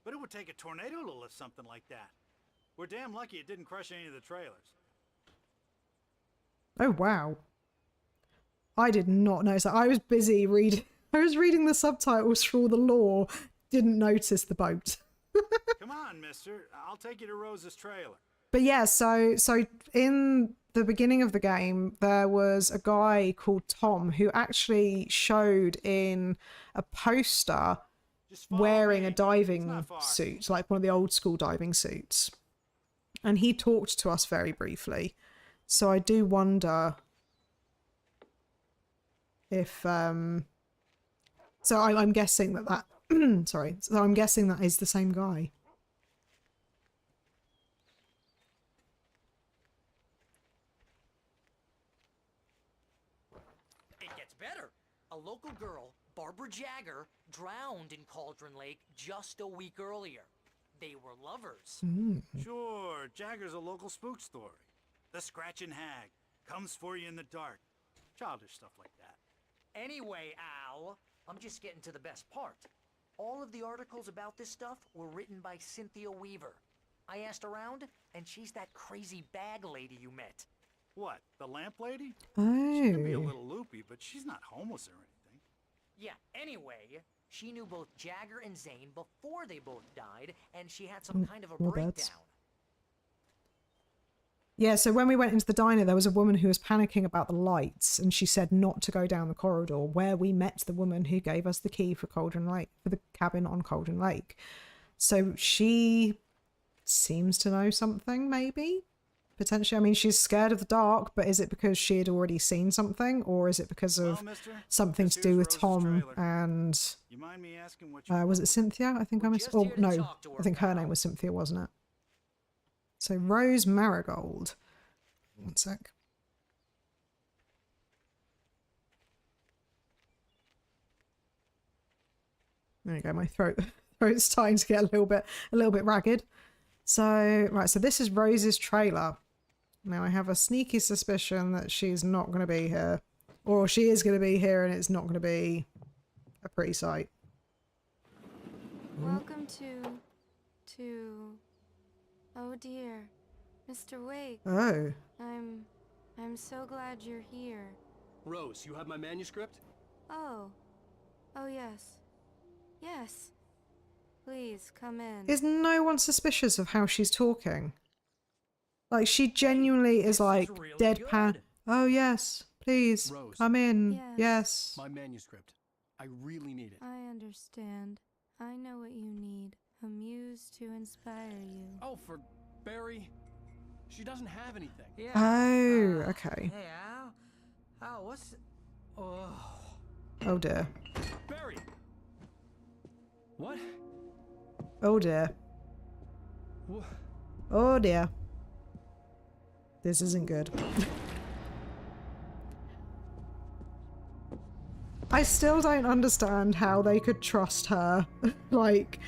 But it would take a tornado to lift something like that. We're damn lucky it didn't crush any of the trailers. Oh wow. I did not notice that. I was busy reading. I was reading the subtitles for all the lore. Didn't notice the boat. Come on, mister. I'll take you to Rose's trailer. But yeah, so in the beginning of the game, there was a guy called Tom who actually showed in a poster Just follow wearing me. a It's diving not far. suit, like one of the old school diving suits. And he talked to us very briefly. So I do wonder if so I'm guessing that sorry. So I'm guessing that is the same guy. It gets better. A local girl, Barbara Jagger, drowned in Cauldron Lake just a week earlier. They were lovers. Sure, Jagger's a local spook story. The Scratching Hag comes for you in the dark. Childish stuff like that. Anyway, Al, I'm just getting to the best part. All of the articles about this stuff were written by Cynthia Weaver. I asked around, and she's that crazy bag lady you met. What, the lamp lady? She can be a Oh. little loopy, but she's not homeless or anything. Yeah, anyway, she knew both Jagger and Zane before they both died, and she had some kind of a more breakdown. birds. Yeah, so when we went into the diner, there was a woman who was panicking about the lights, and she said not to go down the corridor, where we met the woman who gave us the key for Cauldron Lake, for the cabin on Cauldron Lake. So she seems to know something, maybe? Potentially. I mean, she's scared of the dark, but is it because she had already seen something, or is it because of Well, mister, something this to do here's with Rose's Tom trailer. and... You mind me asking what you was want it Cynthia? I think I We're missed... just Oh, here to no. talk to her, I think her pal. name was Cynthia, wasn't it? So, Rose Marigold. One sec. There you go. My throat's starting to get a little bit ragged. So, right. So this is Rose's trailer. Now I have a sneaky suspicion that she's not going to be here, or she is going to be here, and it's not going to be a pretty sight. Welcome to. Oh dear, Mr. Wake. Oh. I'm so glad you're here. Rose, you have my manuscript? Oh. Oh yes. Yes. Please come in. Is no one suspicious of how she's talking? Like, she genuinely is like really deadpan. good. Oh yes, please Rose. come in. Yes. Yes. My manuscript. I really need it. I understand. I know what you need. A muse to inspire you. Oh, for Barry, She doesn't have anything. Yeah. Oh, okay. Hey, Al, what's... Oh. Oh dear. Barry! What? Oh dear. What? Oh dear. This isn't good. I still don't understand how they could trust her, like,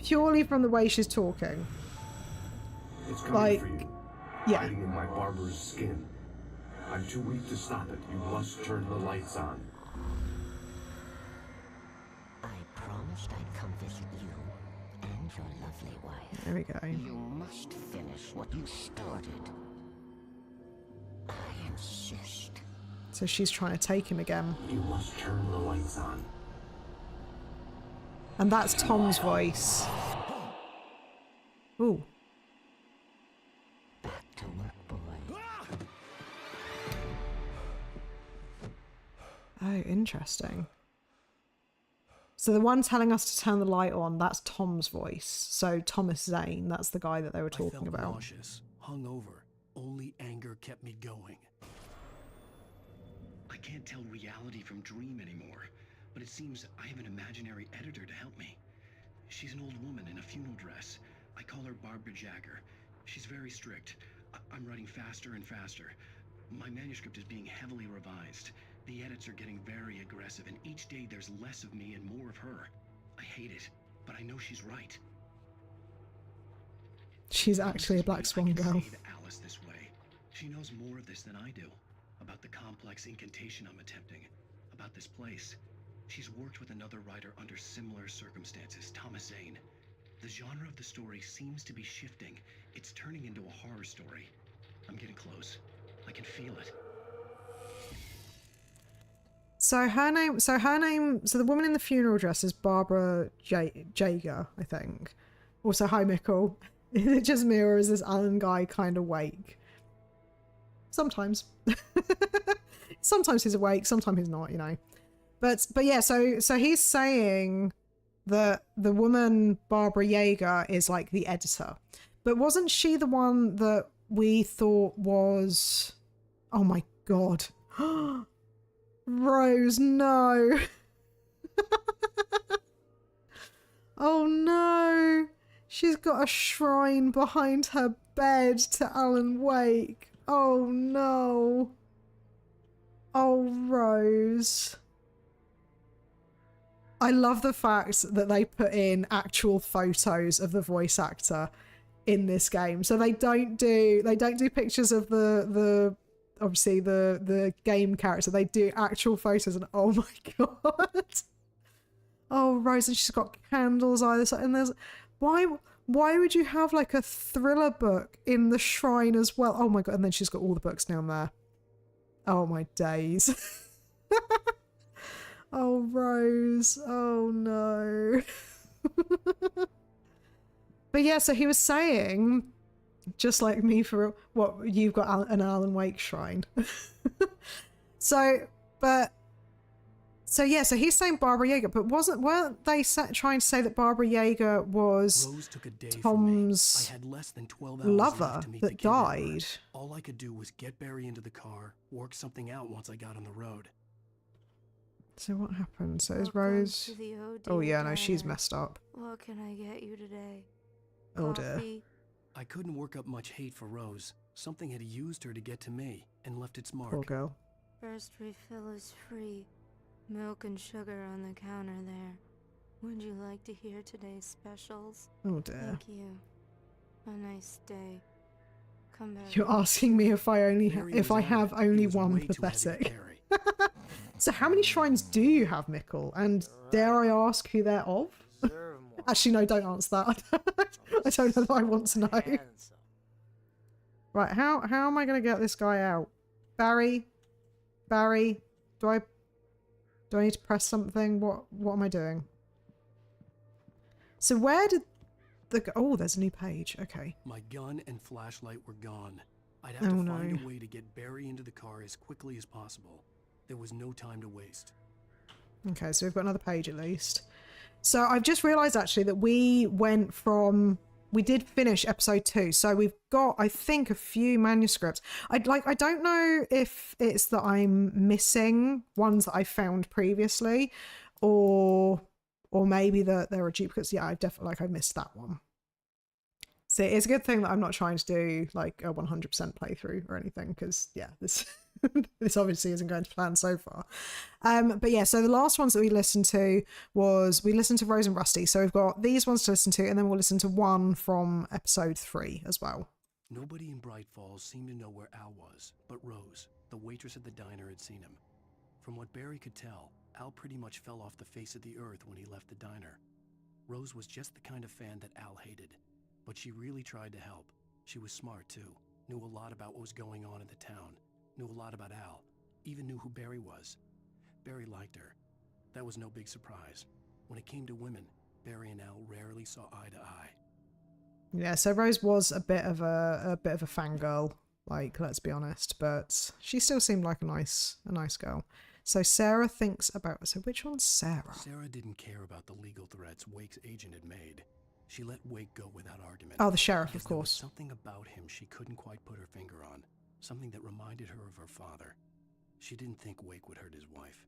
purely from the way she's talking. It's coming Like, for you. yeah. Hiding in my barber's skin. I'm too weak to stop it. You must turn the lights on. I promised I'd come visit you and your lovely wife. There we go. You must finish what you started. I insist. So she's trying to take him again. You must turn the lights on. And that's Tom's voice. Ooh. Back to work, boy. Oh, interesting. So the one telling us to turn the light on, that's Tom's voice. So Thomas Zane, that's the guy that they were talking I felt about. nauseous, hungover. Only anger kept me going. I can't tell reality from dream anymore, but it seems I have an imaginary editor to help me. She's an old woman in a funeral dress. I call her Barbara Jagger. She's very strict. I'm writing faster and faster. My manuscript is being heavily revised. The edits are getting very aggressive, and each day there's less of me and more of her. I hate it, but I know she's right. She's actually a Black Swan girl. I can save Alice this way. She knows more of this than I do. About the complex incantation I'm attempting. About this place. She's worked with another writer under similar circumstances, Thomas Zane. The genre of the story seems to be shifting. It's turning into a horror story. I'm getting close. I can feel it. So the woman in the funeral dress is Barbara Jager, I think. Also, hi Mickle. Is it just me or is this Alan guy kind of awake? Sometimes. Sometimes he's awake, sometimes he's not, you know. But yeah, so he's saying that the woman Barbara Jager is like the editor. But wasn't she the one that we thought was... Oh my god. Rose, no. Oh no. She's got a shrine behind her bed to Alan Wake. Oh no. Oh, Rose. I love the fact that they put in actual photos of the voice actor in this game. So they don't do pictures of the obviously the game character. They do actual photos, and oh my god. Oh, Rose, and she's got candles either side, and there's why would you have like a thriller book in the shrine as well? Oh my god, and then she's got all the books down there. Oh my days. Oh, Rose. Oh no. But yeah, so he was saying, just like me for what you've got an Alan Wake shrine. So yeah, so he's saying Barbara Jager, but weren't they trying to say that Barbara Jager was Tom's I had less than 12 hours lover left to meet that the kidnapper. died? All I could do was get Barry into the car, work something out once I got on the road. So what happened? So is Welcome Rose... to the OD Oh yeah, no, she's diner. messed up. What can I get you today? Oh dear. Coffee? I couldn't work up much hate for Rose. Something had used her to get to me and left its mark. Poor girl. First refill is free. Milk and sugar on the counter there. Would you like to hear today's specials? Oh dear. Thank you. A nice day. Come back. You're asking me if I Barry was have adamant he only was one way too heavy to pathetic. carry. So how many shrines do you have, Mickle? And dare I ask who they're of? Deserve more. Actually, no, don't answer that. I don't know that I want to know. Handsome. Right, how am I going to get this guy out? Barry, do I need to press something? What am I doing? So where did oh, there's a new page. Okay. My gun and flashlight were gone. I'd have Oh, to no. find a way to get Barry into the car as quickly as possible. There was no time to waste. Okay, so we've got another page at least. So I've just realised actually that we went from we did finish episode 2, so we've got, I think, a few manuscripts. I don't know if it's that I'm missing ones that I found previously, or maybe that there are duplicates. Yeah, I definitely I missed that one. So it's a good thing that I'm not trying to do like a 100% playthrough or anything, because yeah, this this obviously isn't going to plan so far. But yeah, so the last ones that we listened to Rose and Rusty. So we've got these ones to listen to, and then we'll listen to one from episode 3 as well. Nobody in Bright Falls seemed to know where Al was, but Rose, the waitress at the diner, had seen him. From what Barry could tell, Al pretty much fell off the face of the earth when he left the diner. Rose was just the kind of fan that Al hated, but she really tried to help. She was smart too, knew a lot about what was going on in the town, knew a lot about Al, even knew who Barry was. Barry liked her. That was no big surprise. When it came to women, Barry and Al rarely saw eye to eye. Yeah, so Rose was a bit of a fangirl, like, let's be honest, but she still seemed like a nice girl. So Sarah thinks about, so which one's Sarah? Sarah didn't care about the legal threats Wake's agent had made. She let Wake go without argument. Oh, the sheriff, because of course. There was something about him she couldn't quite put her finger on. Something that reminded her of her father. She didn't think Wake would hurt his wife.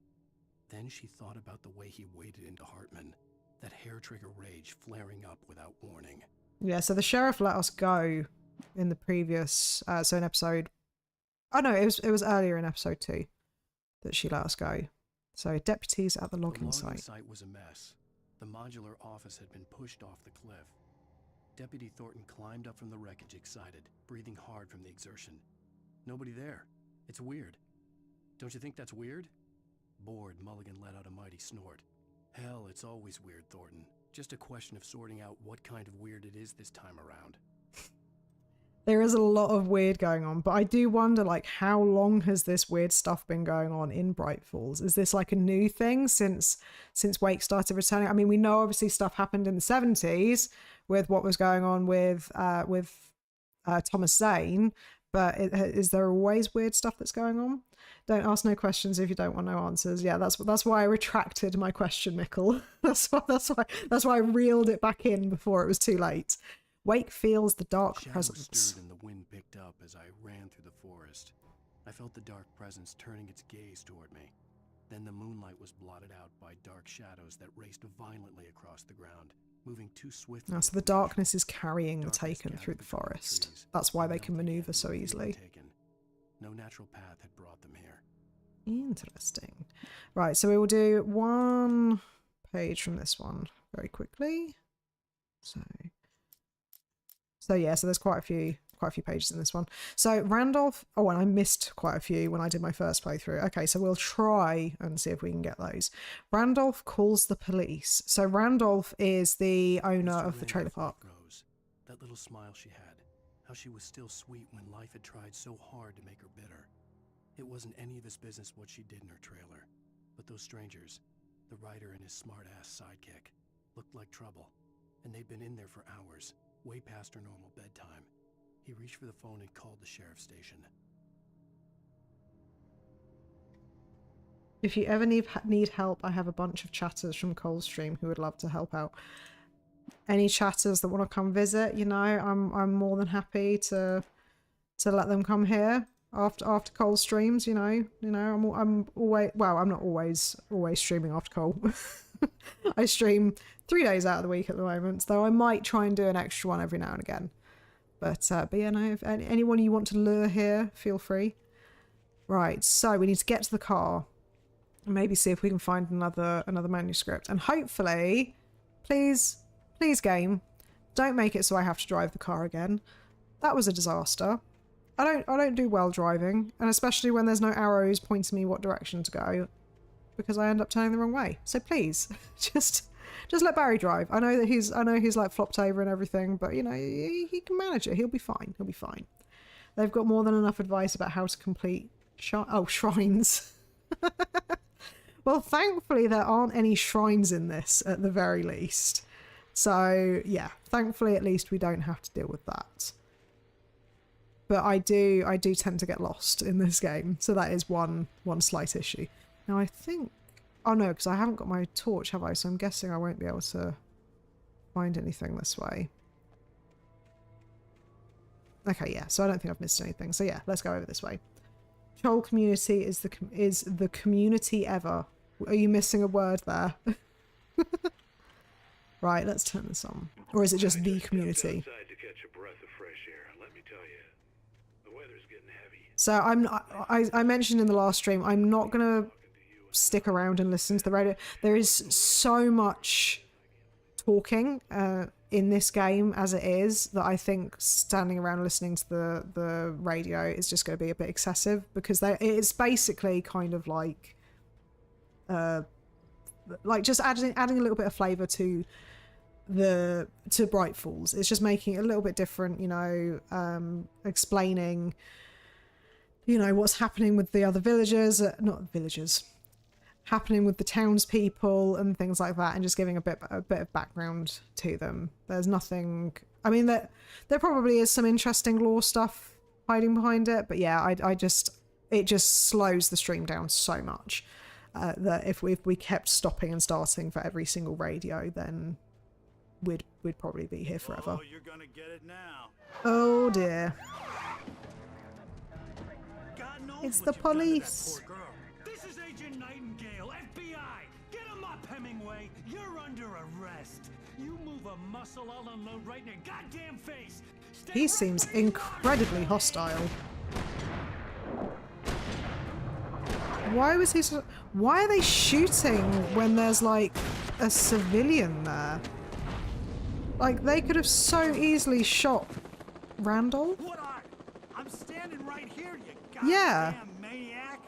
Then she thought about the way he waded into Hartman. That hair-trigger rage flaring up without warning. Yeah, so the sheriff let us go in the previous, so in episode, oh no, it was earlier in episode 2 that she let us go. So deputies at the logging site. The site was a mess. The modular office had been pushed off the cliff. Deputy Thornton climbed up from the wreckage excited, breathing hard from the exertion. Nobody there. It's weird. Don't you think that's weird? Bored, Mulligan let out a mighty snort. Hell, it's always weird, Thornton. Just a question of sorting out what kind of weird it is this time around. There is a lot of weird going on, but I do wonder, like, how long has this weird stuff been going on in Bright Falls? Is this like a new thing since Wake started returning? I mean, we know obviously stuff happened in the 70s with what was going on with Thomas Zane, but is there always weird stuff that's going on? Don't ask no questions if you don't want no answers. Yeah, that's why I retracted my question, Mikkel. That's why I reeled it back in before it was too late. Wake feels the dark presence. Stirred and the wind picked up as I ran through the forest. I felt the dark presence turning its gaze toward me. Then the moonlight was blotted out by dark shadows that raced violently across the ground, moving too swiftly. Oh, so the darkness is carrying the Taken through the forest. That's why they can maneuver so easily. No natural path had brought them here. Interesting. Right, so we will do one page from this one very quickly. So yeah, so there's quite a few pages in this one. So Randolph, oh, and I missed quite a few when I did my first playthrough. Okay, so we'll try and see if we can get those. Randolph calls the police. So Randolph is the owner of the trailer park. Rose, that little smile she had, how she was still sweet when life had tried so hard to make her bitter. It wasn't any of his business what she did in her trailer, but those strangers, the writer and his smart-ass sidekick, looked like trouble, and they'd been in there for hours. Way past her normal bedtime. He reached for the phone and called the sheriff's station. If you ever need help, I have a bunch of chatters from Coldstream who would love to help out. Any chatters that want to come visit, you know, I'm more than happy to let them come here after Coldstreams. You know, I'm always, well, I'm not always streaming after Cold. I stream 3 days out of the week at the moment, though I might try and do an extra one every now and again. But yeah, no, if anyone you want to lure here, feel free. Right, so we need to get to the car. Maybe see if we can find another manuscript. And hopefully, please game, don't make it so I have to drive the car again. That was a disaster. I don't do well driving, and especially when there's no arrows pointing me what direction to go, because I end up turning the wrong way. So please, just let Barry drive. I know he's like flopped over and everything, but you know, he can manage it. He'll be fine. He'll be fine. They've got more than enough advice about how to complete shrines. Well, thankfully there aren't any shrines in this at the very least. So yeah, thankfully at least we don't have to deal with that. But I do tend to get lost in this game, so that is one slight issue. Now I think, oh no, because I haven't got my torch, have I? So I'm guessing I won't be able to find anything this way. Okay, yeah, so I don't think I've missed anything. So yeah, let's go over this way. Troll community is the community ever. Are you missing a word there? Right, let's turn this on. Or is it just the community? Outside to catch a breath of fresh air. Let me tell you, the weather's getting heavy. So I mentioned in the last stream, I'm not gonna stick around and listen to the radio. There is so much talking in this game as it is that I think standing around listening to the radio is just going to be a bit excessive, because it's basically kind of like just adding a little bit of flavor to Bright Falls. It's just making it a little bit different, you know, explaining, you know, what's happening with the other villagers, happening with the townspeople and things like that, and just giving a bit of background to them. There's nothing, I mean, there probably is some interesting lore stuff hiding behind it, but yeah, it just slows the stream down so much that if we kept stopping and starting for every single radio, then we'd probably be here forever. Oh, you're gonna get it now. Oh dear. God knows It's what the you've done to that police. poor girl. This is Agent Nightingale, FBI. Get him up, Hemingway. You're under arrest. You move a muscle, I'll unload right in your goddamn face. He seems incredibly hostile. Why was he so... Why are they shooting when there's like a civilian there? Like, they could have so easily shot Randall. What are? I'm standing right here, you goddamn Yeah. maniac.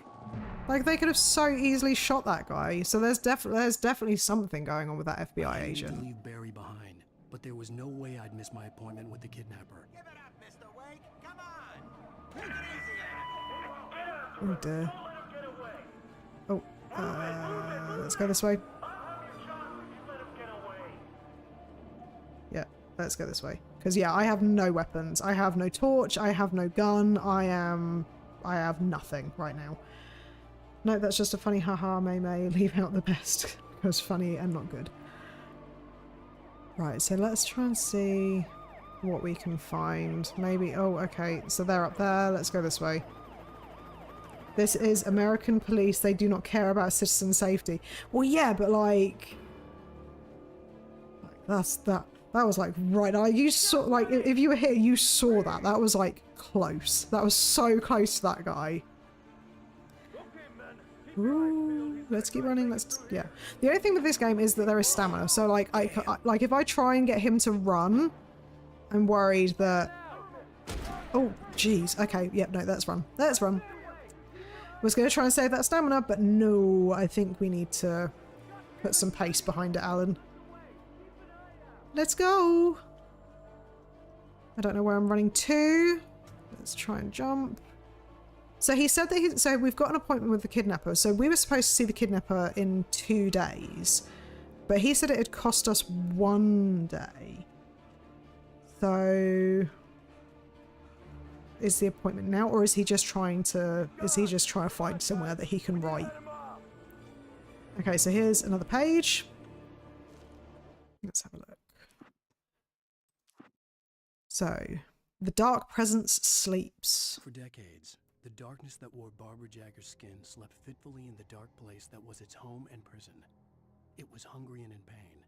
Like, they could have so easily shot that guy. So there's definitely something going on with that FBI I needed to agent. leave Barry behind, but there was no way I'd miss my appointment with the kidnapper. Give it up, Mr. Wake. Come on. Take it easy on Oh dear. Oh, let's go this way. Yeah, let's go this way. Because yeah, I have no weapons. I have no torch. I have no gun. I have nothing right now. No, that's just a funny haha May leave out the best. Because funny and not good. Right, so let's try and see what we can find. Maybe, oh, okay, so they're up there. Let's go this way. This is American police. They do not care about citizen safety. Well, yeah, but like that was like right. You saw, like, if you were here, you saw that. That was like close. That was so close to that guy. Ooh, let's keep running. Yeah. The only thing with this game is that there is stamina. So like, like if I try and get him to run, I'm worried that. Oh, jeez. Okay. Yep. No, let's run. Let's run. Was going to try and save that stamina, but no, I think we need to put some pace behind it, Alan. Let's go! I don't know where I'm running to. Let's try and jump. So he said that so we've got an appointment with the kidnapper. So we were supposed to see the kidnapper in 2 days, but he said it had cost us 1 day. So... is the appointment now, or is he just trying to find somewhere that he can write? Okay, so here's another page. Let's have a look. So, the dark presence sleeps. For decades, the darkness that wore Barbara Jagger's skin slept fitfully in the dark place that was its home and prison. It was hungry and in pain.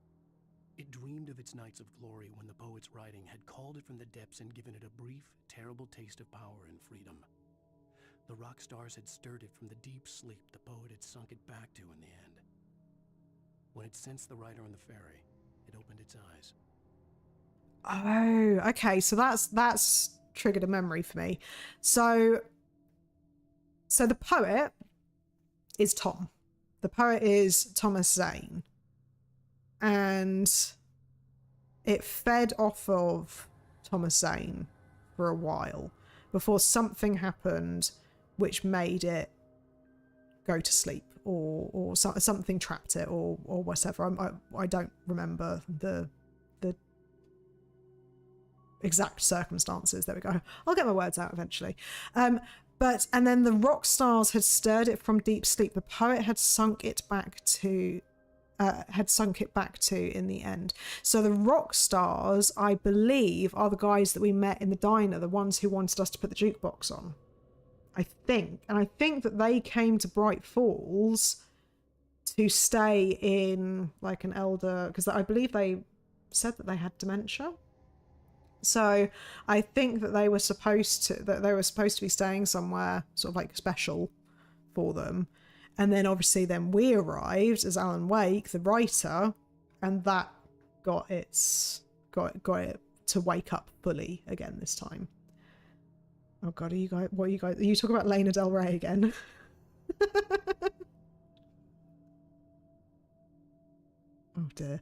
It dreamed of its nights of glory when the poet's writing had called it from the depths and given it a brief, terrible taste of power and freedom. The rock stars had stirred it from the deep sleep the poet had sunk it back to in the end. When it sensed the writer on the ferry, it opened its eyes. Oh, okay, so that's triggered a memory for me. So the poet is Tom. The poet is Thomas Zane. And it fed off of Thomas Zane for a while before something happened which made it go to sleep, or something trapped it, or whatever. I don't remember the exact circumstances. There we go. I'll get my words out eventually. And then the rock stars had stirred it from deep sleep. The poet had sunk it back to had sunk it back to in the end. So the rock stars, I believe, are the guys that we met in the diner, the ones who wanted us to put the jukebox on. I think. And I think that they came to Bright Falls to stay in like an elder, because I believe they said that they had dementia. So I think that they were supposed to be staying somewhere sort of like special for them. And then obviously then we arrived as Alan Wake, the writer, and that got it to wake up fully again this time. Oh god, are you talking about Lana Del Rey again? Oh dear.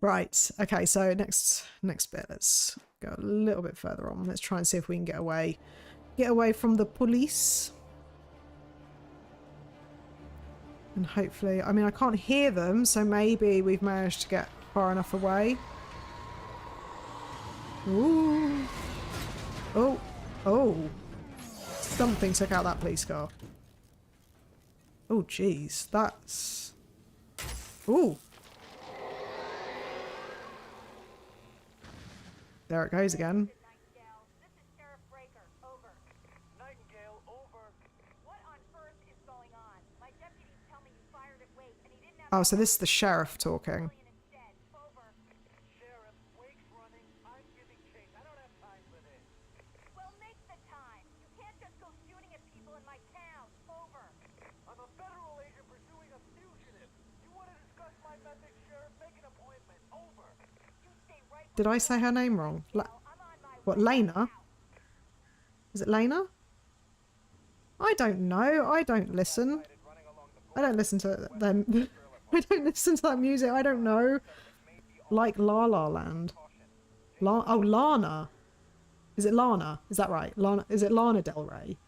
Right, okay, so next bit, let's go a little bit further on. Let's try and see if we can get away from the police. And hopefully, I mean, I can't hear them, so maybe we've managed to get far enough away. Ooh. Oh. Oh. Something took out that police car. Oh, jeez. That's... Ooh. There it goes again. Oh, so this is the sheriff talking. Did I say her name wrong? What, Lena? Is it Lena? I don't know. I don't listen. I don't listen to them. I don't listen to that music. I don't know. Like La La Land. Oh, Lana. Is it Lana? Is that right? Lana? Is it Lana Del Rey?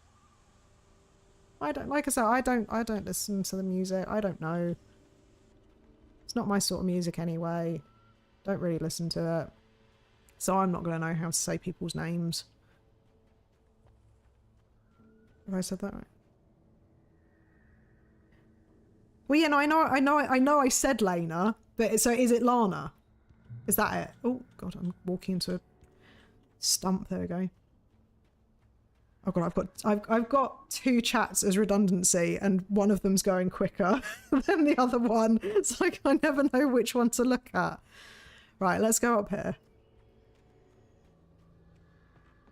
I don't, like I said, I don't listen to the music. I don't know. It's not my sort of music anyway. Don't really listen to it. So I'm not going to know how to say people's names. Have I said that right? Well, yeah, no, I know I said Lena, but so is it Lana? Is that it? Oh god, I'm walking into a stump. There we go. Oh god, I've got two chats as redundancy, and one of them's going quicker than the other one. It's like I never know which one to look at. Right, let's go up here.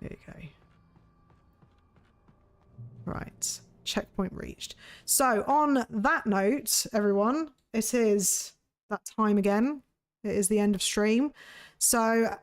Here you go. Right. Checkpoint reached. So on that note, everyone, it is that time again. It is the end of stream. So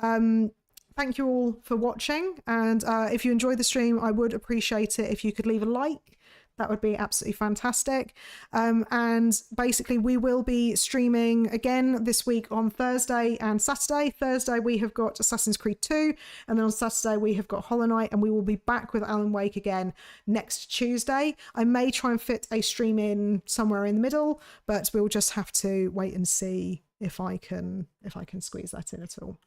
thank you all for watching. And if you enjoyed the stream, I would appreciate it if you could leave a like. That would be absolutely fantastic. And basically we will be streaming again this week on Thursday and Saturday. Thursday we have got Assassin's Creed 2, and then on Saturday we have got Hollow Knight, and we will be back with Alan Wake again next Tuesday. I may try and fit a stream in somewhere in the middle, but we'll just have to wait and see if I can squeeze that in at all.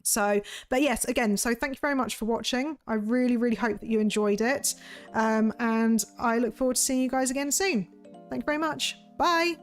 So, but yes, again, so thank you very much for watching. I really, really hope that you enjoyed it. And I look forward to seeing you guys again soon. Thank you very much. Bye.